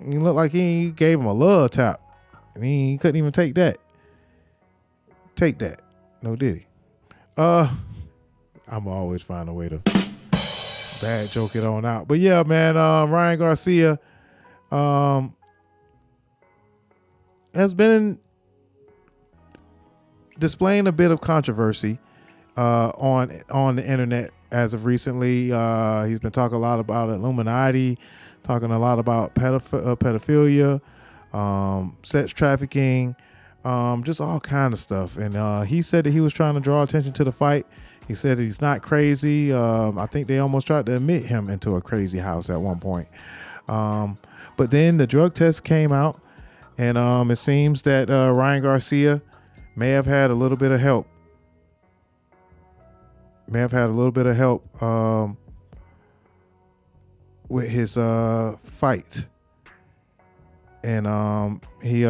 he looked like he gave him a love tap. And he couldn't even take that. Take that. No diddy. I'm always find a way to bad joke it on out. But yeah, man, Ryan Garcia has been displaying a bit of controversy on the internet as of recently. He's been talking a lot about Illuminati, talking a lot about pedophilia, sex trafficking, just all kind of stuff. And he said that he was trying to draw attention to the fight. He said that he's not crazy. I think they almost tried to admit him into a crazy house at one point. But then the drug test came out, and it seems that Ryan Garcia may have had a little bit of help. With his fight. And he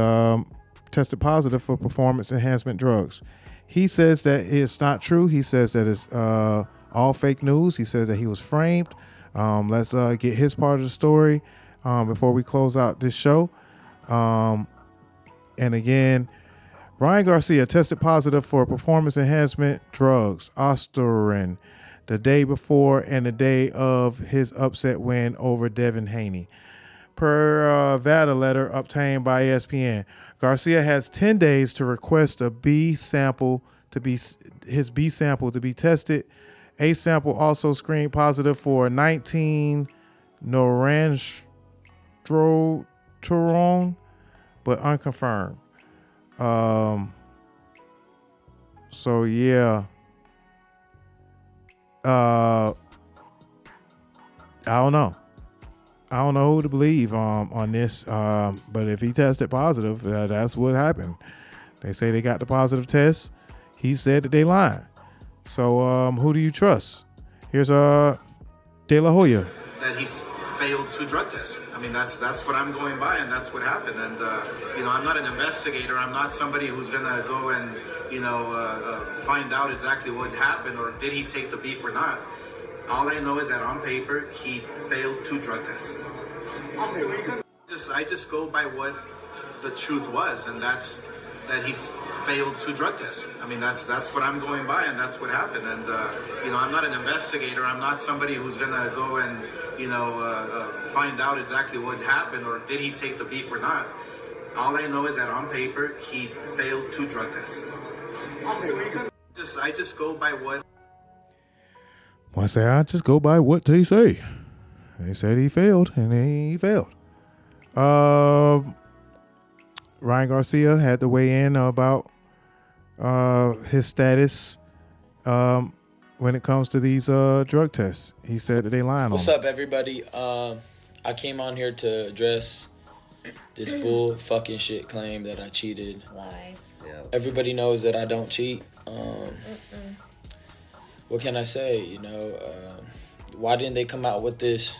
tested positive for performance enhancement drugs. He says that it's not true. He says that it's all fake news. He says that he was framed. Let's get his part of the story before we close out this show. And again, Ryan Garcia tested positive for performance enhancement drugs, Osterin, the day before and the day of his upset win over Devin Haney. Per VADA letter obtained by ESPN, Garcia has 10 days to request his B sample to be tested. A sample also screened positive for 19 norandroterone, but unconfirmed. So yeah. I don't know. I don't know who to believe on this. But if he tested positive, that's what happened. They say they got the positive test. He said that they lied. So who do you trust? Here's De La Hoya. That he failed 2 drug tests. I mean, that's what I'm going by, and that's what happened. And I'm not an investigator. I'm not somebody who's gonna go and find out exactly what happened or did he take the beef or not. All I know is that on paper he failed 2 drug tests. I just go by what the truth was, and that's that he failed 2 drug tests. I mean, that's what I'm going by, and that's what happened. And I'm not an investigator. I'm not somebody who's gonna go and find out exactly what happened or did he take the beef or not. All I know is that on paper he failed 2 drug tests. I just go by what. I just go by what they say. They said he failed, and he failed. Ryan Garcia had to weigh in about his status when it comes to these drug tests. He said that they lying What's on up, everybody? I came on here to address this bull fucking shit claim that I cheated. Lies. Everybody knows that I don't cheat. What can I say? Why didn't they come out with this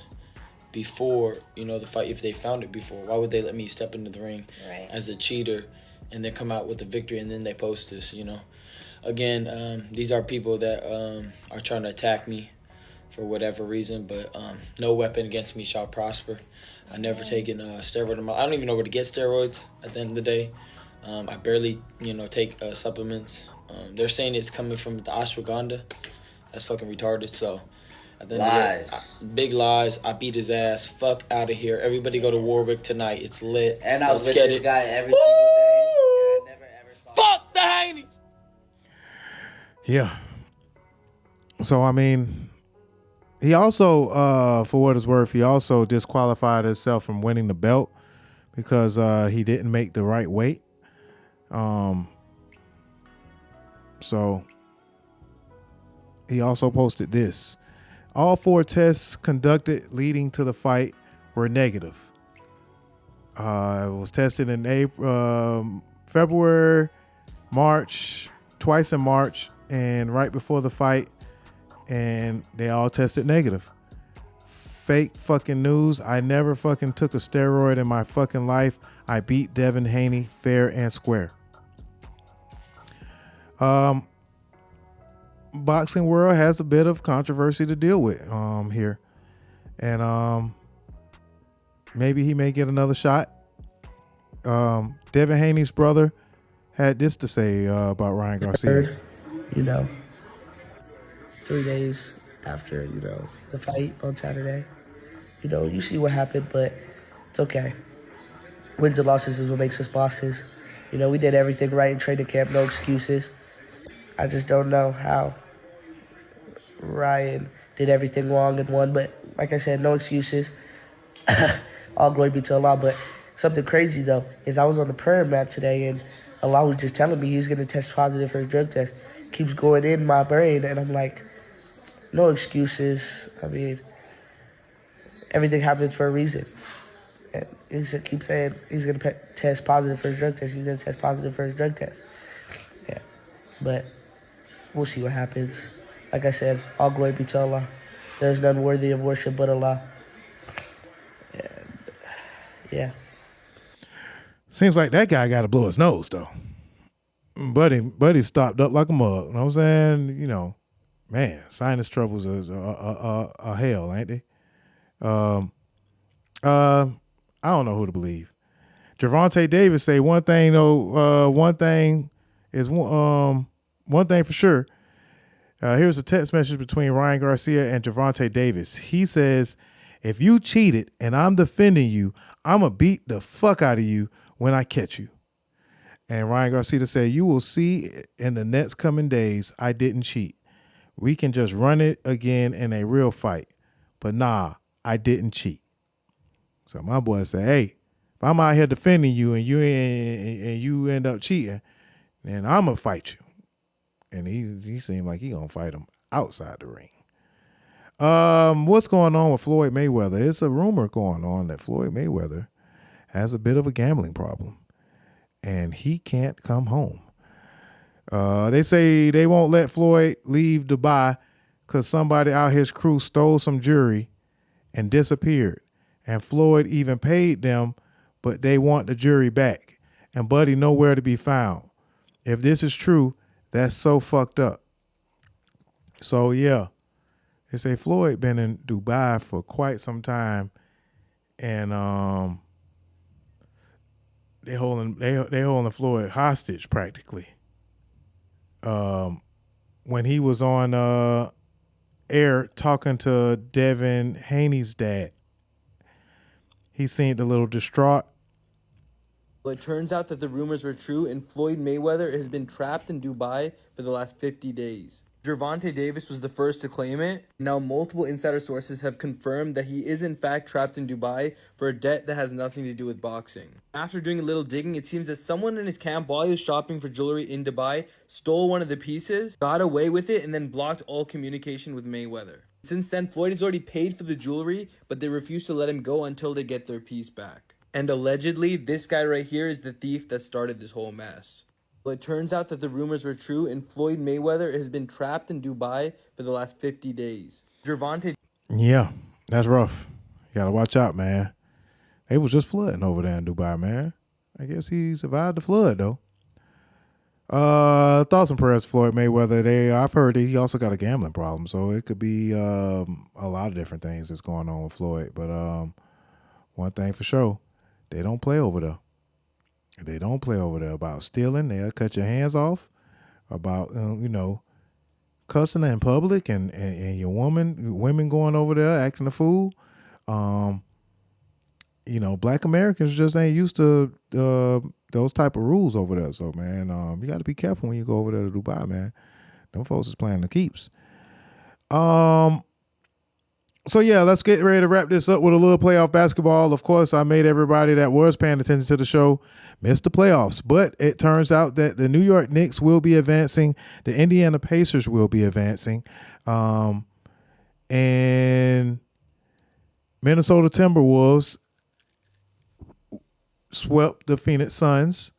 before, the fight? If they found it before, why would they let me step into the ring as a cheater and then come out with a victory and then they post this, Again, these are people that are trying to attack me for whatever reason, but no weapon against me shall prosper. I never taken steroid. I don't even know where to get steroids at the end of the day. I barely, take supplements. They're saying it's coming from the ashwagandha. That's fucking retarded. So, at the end Lies. of the day, big lies. I beat his ass. Fuck out of here. Everybody go to Warwick tonight. It's lit. And I was Let's with get this it. guy every single day. I never ever saw Fuck the Haney's. Yeah. So, I mean, he also, for what it's worth, he also disqualified himself from winning the belt because he didn't make the right weight. So he also posted this. All 4 tests conducted leading to the fight were negative. It was tested in April, February, March, twice in March, and right before the fight, and they all tested negative. Fake fucking news. I never fucking took a steroid in my fucking life. I beat Devin Haney fair and square. Boxing world has a bit of controversy to deal with here, and maybe he may get another shot. Devin Haney's brother had this to say about Ryan Garcia. 3 days after, the fight on Saturday. You see what happened, but it's okay. Wins and losses is what makes us bosses. We did everything right in training camp, no excuses. I just don't know how Ryan did everything wrong and won, but like I said, no excuses. All glory be to Allah. But something crazy, though, is I was on the prayer mat today, and Allah was just telling me he's going to test positive for his drug test. Keeps going in my brain, and I'm like, no excuses. I mean, everything happens for a reason. And he keeps saying he's going to test positive for his drug test. He's going to test positive for his drug test. Yeah. But we'll see what happens. Like I said, all glory be to Allah. There's none worthy of worship but Allah. And, yeah. Seems like that guy got to blow his nose, though. Buddy stopped up like a mug. You know what I'm saying? Man, sinus troubles are hell, ain't they? I don't know who to believe. Gervonta Davis say one thing though. One thing for sure. Here's a text message between Ryan Garcia and Gervonta Davis. He says, "If you cheated and I'm defending you, I'ma beat the fuck out of you when I catch you." And Ryan Garcia said, "You will see in the next coming days, I didn't cheat. We can just run it again in a real fight. But nah, I didn't cheat." So my boy said, "Hey, if I'm out here defending you and you end up cheating, then I'm going to fight you." And he seemed like he going to fight him outside the ring. What's going on with Floyd Mayweather? It's a rumor going on that Floyd Mayweather has a bit of a gambling problem and he can't come home. They say they won't let Floyd leave Dubai because somebody out his crew stole some jewelry and disappeared. And Floyd even paid them, but they want the jewelry back. And Buddy nowhere to be found. If this is true, that's so fucked up. So yeah, they say Floyd been in Dubai for quite some time, and they holding Floyd hostage practically. When he was on air talking to Devin Haney's dad, he seemed a little distraught. Well, it turns out that the rumors were true, and Floyd Mayweather has been trapped in Dubai for the last 50 days. Gervonta Davis was the first to claim it. Now multiple insider sources have confirmed that he is in fact trapped in Dubai for a debt that has nothing to do with boxing. After doing a little digging, it seems that someone in his camp, while he was shopping for jewelry in Dubai, stole one of the pieces, got away with it, and then blocked all communication with Mayweather. Since then, Floyd has already paid for the jewelry, but they refuse to let him go until they get their piece back. And allegedly, this guy right here is the thief that started this whole mess. Well, it turns out that the rumors were true, and Floyd Mayweather has been trapped in Dubai for the last 50 days. Gervonta... Yeah, that's rough. You gotta watch out, man. They was just flooding over there in Dubai, man. I guess he survived the flood, though. Thoughts and prayers, Floyd Mayweather. I've heard that he also got a gambling problem, so it could be a lot of different things that's going on with Floyd. But one thing for sure, they don't play over there. They don't play over there about stealing. They'll cut your hands off. About cussing in public and your women going over there acting a fool. Black Americans just ain't used to those type of rules over there. So man, you got to be careful when you go over there to Dubai, man. Them folks is playing the keeps. So yeah, let's get ready to wrap this up with a little playoff basketball. Of course, I made everybody that was paying attention to the show miss the playoffs, but it turns out that the New York Knicks will be advancing, the Indiana Pacers will be advancing, and Minnesota Timberwolves swept the Phoenix Suns.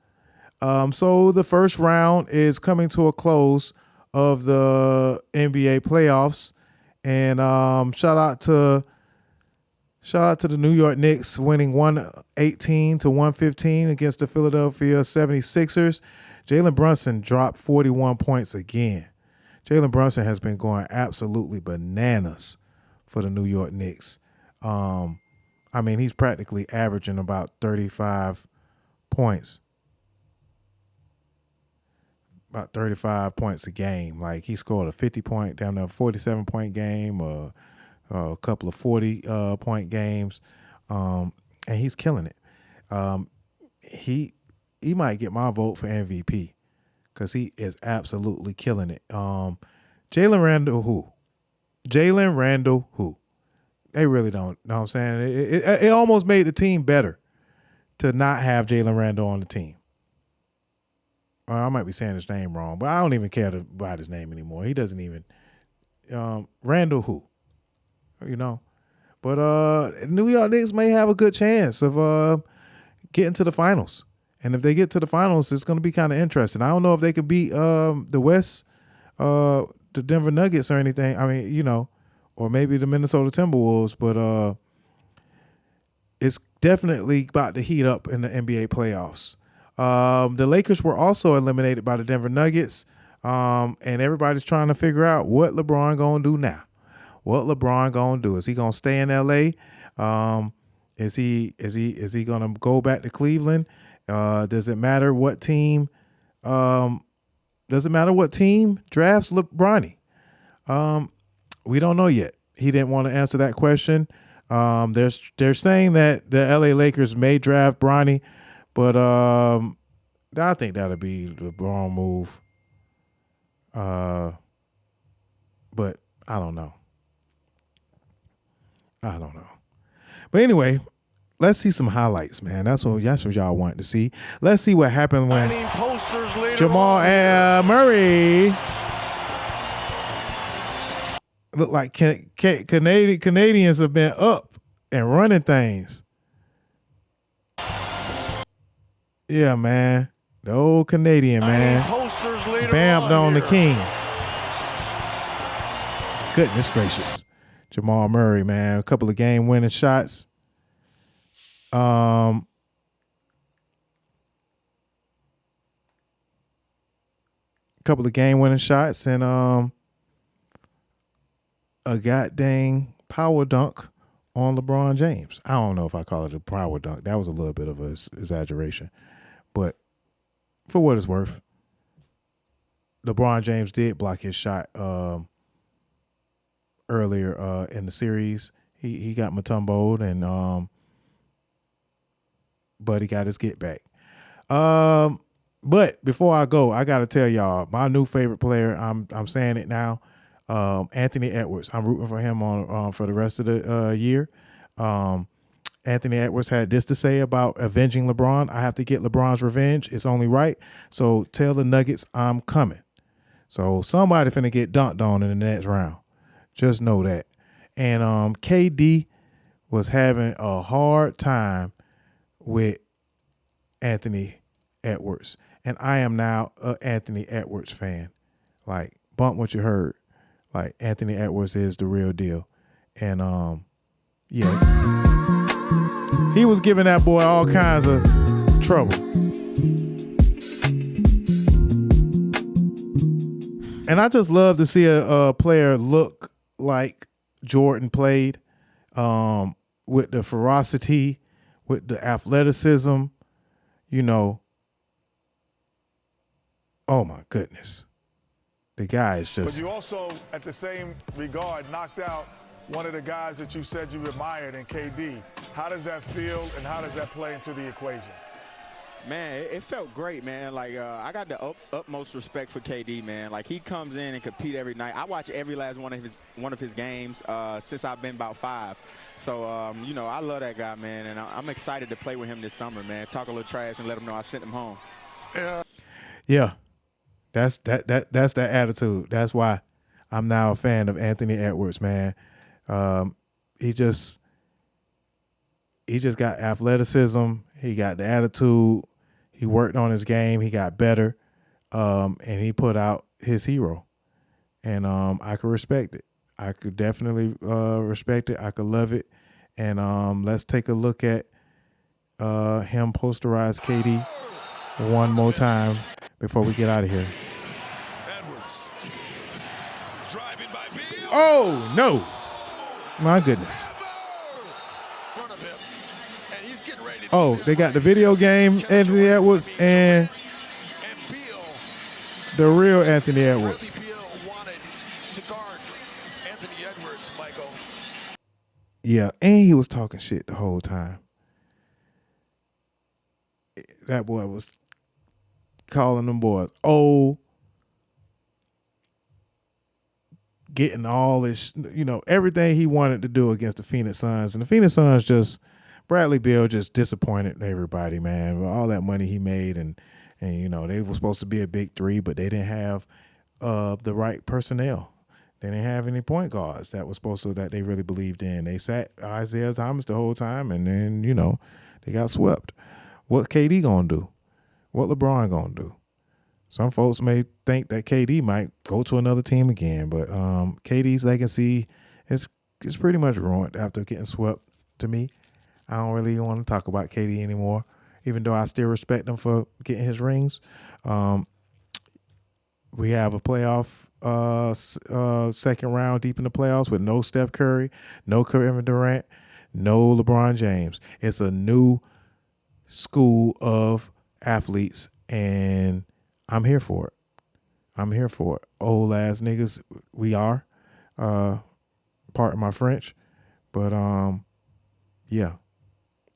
So the first round is coming to a close of the NBA playoffs. And shout out to the New York Knicks winning 118-115 against the Philadelphia 76ers. Jalen Brunson dropped 41 points again. Jalen Brunson has been going absolutely bananas for the New York Knicks. He's practically averaging about 35 points. About 35 points a game. Like he scored a 50-point, down to a 47-point game, or a couple of 40-point games, and he's killing it. He might get my vote for MVP because he is absolutely killing it. Jalen Randall, who? They really don't. Know what I'm saying? It almost made the team better to not have Jalen Randall on the team. I might be saying his name wrong, but I don't even care about his name anymore. He doesn't even Randall who, But New York Knicks may have a good chance of getting to the finals. And if they get to the finals, it's going to be kind of interesting. I don't know if they could beat the West, the Denver Nuggets or anything. Or maybe the Minnesota Timberwolves, but it's definitely about to heat up in the NBA playoffs. The Lakers were also eliminated by the Denver Nuggets, and everybody's trying to figure out what LeBron gonna do now. What LeBron gonna do? Is he gonna stay in LA? Is he gonna go back to Cleveland? Does it matter what team? Does it matter what team drafts LeBron? We don't know yet. He didn't want to answer that question. They're saying that the LA Lakers may draft Bronny. But I think that'll be the wrong move. But I don't know. But anyway, let's see some highlights, man. That's what y'all wanted to see. Let's see what happened when Jamal Murray looked like Canadians have been up and running things. Yeah, man. The old Canadian, man. Bammed on the king. Goodness gracious. Jamal Murray, man. A couple of game-winning shots. Couple of game-winning shots and a goddamn power dunk on LeBron James. I don't know if I call it a power dunk. That was a little bit of an exaggeration. But for what it's worth, LeBron James did block his shot earlier in the series. He got Mutombo'd and but he got his get back. But before I go, I gotta tell y'all my new favorite player. I'm saying it now. Anthony Edwards. I'm rooting for him on for the rest of the year. Anthony Edwards had this to say about avenging LeBron. I have to get LeBron's revenge. It's only right. So tell the Nuggets I'm coming. So somebody finna get dunked on in the next round. Just know that. And KD was having a hard time with Anthony Edwards. And I am now an Anthony Edwards fan. Like, bump what you heard. Like, Anthony Edwards is the real deal. And yeah. He was giving that boy all kinds of trouble. And I just love to see a player look like Jordan played, with the ferocity, with the athleticism, you know. Oh my goodness. The guy is just... But you also, at the same regard, knocked out one of the guys that you said you admired in KD. How does that feel, and how does that play into the equation? Man, it felt great, man. Like, I got the utmost respect for KD, man. Like, he comes in and compete every night. I watch every last one of his games since I've been about 5. So, you know, I love that guy, man, and I'm excited to play with him this summer, man. Talk a little trash and let him know I sent him home. Yeah, that's that attitude. That's why I'm now a fan of Anthony Edwards, man. He just got athleticism. He got the attitude. He worked on his game. He got better, and he put out his hero. And I could respect it. I could definitely respect it. I could love it. And let's take a look at him posterize KD one more time before we get out of here. Edwards. Driving by Beal. Oh, no. My goodness. Oh, they got the video game Anthony Edwards and the real Anthony Edwards. Yeah, and he was talking shit the whole time. That boy was calling them boys getting all this, you know, everything he wanted to do against the Phoenix Suns. And the Phoenix Suns just... Bradley Beal just disappointed everybody, man. With all that money he made, and you know, they were supposed to be a big three, but they didn't have the right personnel. They didn't have any point guards that they really believed in. They sat Isaiah Thomas the whole time, and then, you know, they got swept. What KD gonna do? What LeBron gonna do? Some folks may think that KD might go to another team again, but KD's legacy is pretty much ruined after getting swept. To me, I don't really want to talk about KD anymore, even though I still respect him for getting his rings. We have a playoff second round deep in the playoffs with no Steph Curry, no Kevin Durant, no LeBron James. It's a new school of athletes, and I'm here for it. I'm here for it. Old ass niggas, we are. Pardon my French, but yeah.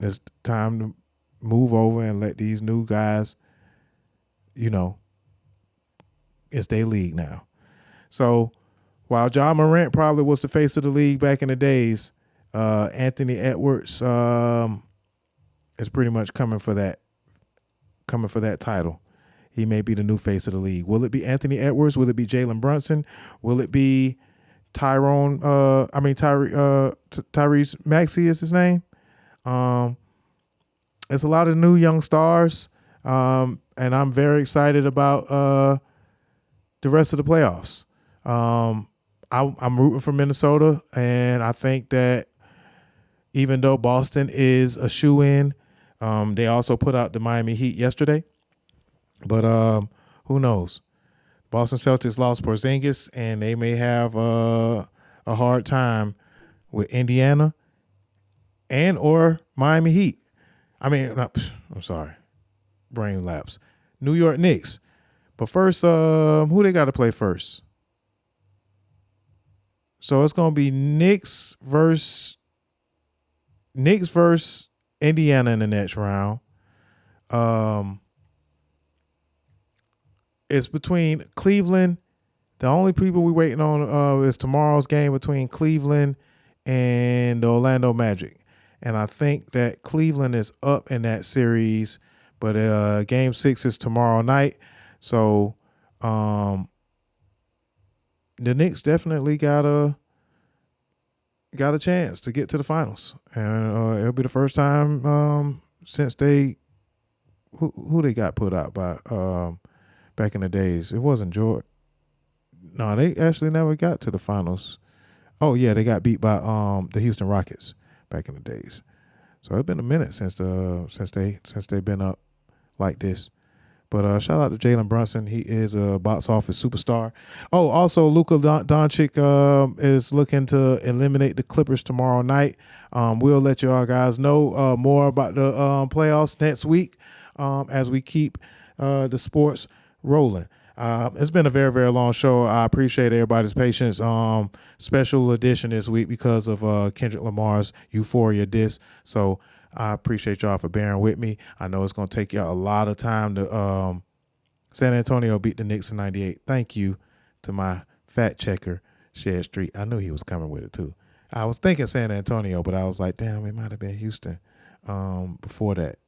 It's time to move over and let these new guys, you know, it's their league now. So while Ja Morant probably was the face of the league back in the days, Anthony Edwards is pretty much coming for that title. He may be the new face of the league. Will it be Anthony Edwards? Will it be Jalen Brunson? Will it be Tyrese Maxey is his name? It's a lot of new young stars, and I'm very excited about the rest of the playoffs. I'm rooting for Minnesota, and I think that even though Boston is a shoo-in, they also put out the Miami Heat yesterday. But who knows? Boston Celtics lost Porzingis, and they may have a hard time with Indiana and or Miami Heat. I'm sorry. Brain lapse. New York Knicks. But first, who they got to play first? So it's going to be Knicks versus Indiana in the next round. it's between Cleveland. The only people we waiting on is tomorrow's game between Cleveland and the Orlando Magic. And I think that Cleveland is up in that series, but game 6 is tomorrow night. So the Knicks definitely got a chance to get to the finals. And it'll be the first time since they who they got put out by back in the days. It wasn't Jordan. No, they actually never got to the finals. Oh yeah, they got beat by the Houston Rockets back in the days. So it's been a minute since they've been up like this. But shout out to Jalen Brunson. He is a box office superstar. Oh, also Luka Doncic is looking to eliminate the Clippers tomorrow night. We'll let you all guys know more about the playoffs next week as we keep the sports rolling. It's been a very, very long show. I appreciate everybody's patience. Special edition this week because of Kendrick Lamar's Euphoria diss. So I appreciate y'all for bearing with me. I know it's going to take y'all a lot of time to San Antonio beat the Knicks in 98. Thank you to my fact checker, Shed Street. I knew he was coming with it too. I was thinking San Antonio, but I was like, damn, it might have been Houston before that.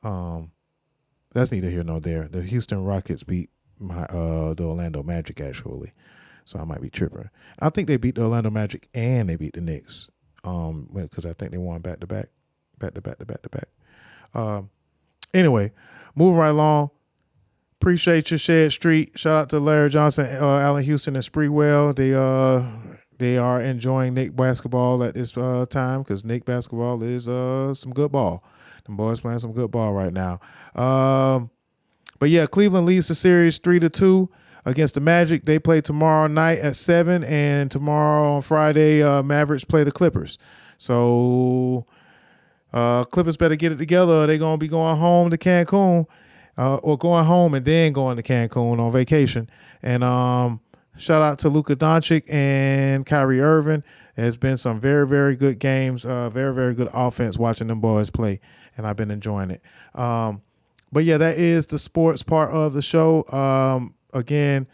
That's neither here nor there. The Houston Rockets beat the Orlando Magic, actually. So I might be tripping. I think they beat the Orlando Magic and they beat the Knicks because I think they won back-to-back. Anyway, moving right along. Appreciate you, Shed Street. Shout out to Larry Johnson, Allen Houston, and Spreewell. They are enjoying Knick basketball at this time because Knick basketball is some good ball. Them boys playing some good ball right now. But yeah, Cleveland leads the series 3-2 against the Magic. They play tomorrow night at 7, and tomorrow on Friday, Mavericks play the Clippers. So Clippers better get it together. They're going to be going home to Cancun, or going home and then going to Cancun on vacation. And shout out to Luka Doncic and Kyrie Irving. There's been some very, very good games, very, very good offense watching them boys play, and I've been enjoying it. But yeah, that is the sports part of the show. Again,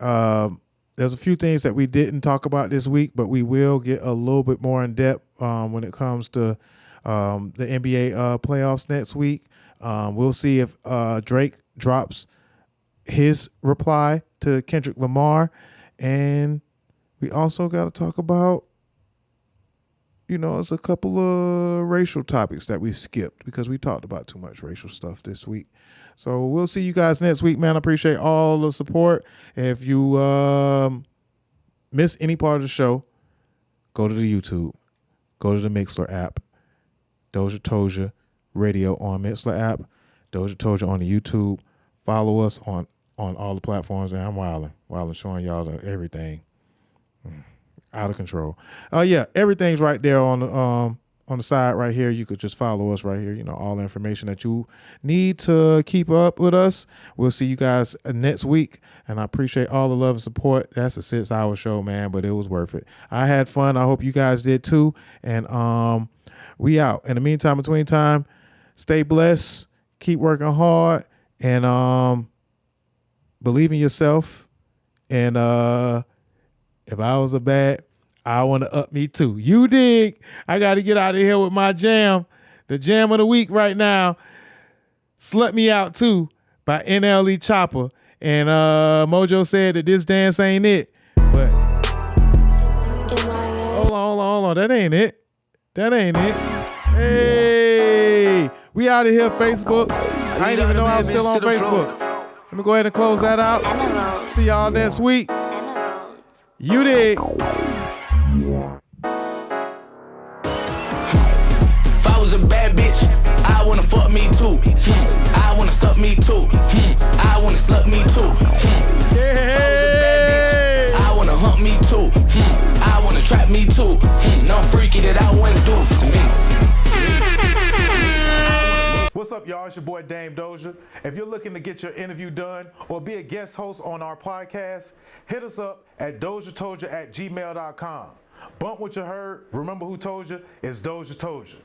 there's a few things that we didn't talk about this week, but we will get a little bit more in depth when it comes to the NBA playoffs next week. We'll see if Drake drops his reply to Kendrick Lamar. And we also got to talk about, there's a couple of racial topics that we skipped because we talked about too much racial stuff this week. So we'll see you guys next week, man. I appreciate all the support. If you miss any part of the show, go to the YouTube. Go to the Mixler app. DozhaToldya Radio on Mixler app. DozhaToldya on the YouTube. Follow us on all the platforms. And I'm wilding, showing y'all everything. Out of control. Yeah, everything's right there on the side right here. You could just follow us right here. All the information that you need to keep up with us. We'll see you guys next week, and I appreciate all the love and support. That's a 6-hour show, man, but it was worth it. I had fun. I hope you guys did too. And we out. In the meantime, between time, stay blessed, keep working hard, and believe in yourself. And if I was a bat, I want to up me too. You dig? I got to get out of here with my jam. The jam of the week right now. Slut Me Out Too by NLE Choppa. And Mojo said that this dance ain't it. But hold on. That ain't it. Hey, we out of here, Facebook. I didn't even know I was still on Facebook. Let me go ahead and close that out. See y'all next week. You did. If I was a bad bitch, I wanna fuck me too. I wanna suck me too. I wanna slut me too. If I was a bad bitch, I wanna hump me too. I wanna trap me too. No freaky that I wouldn't do to me. What's up, y'all? It's your boy Dame Dozha. If you're looking to get your interview done or be a guest host on our podcast, hit us up at DozhaToldya.COM. Bump what you heard. Remember who told you? It's DozhaToldya.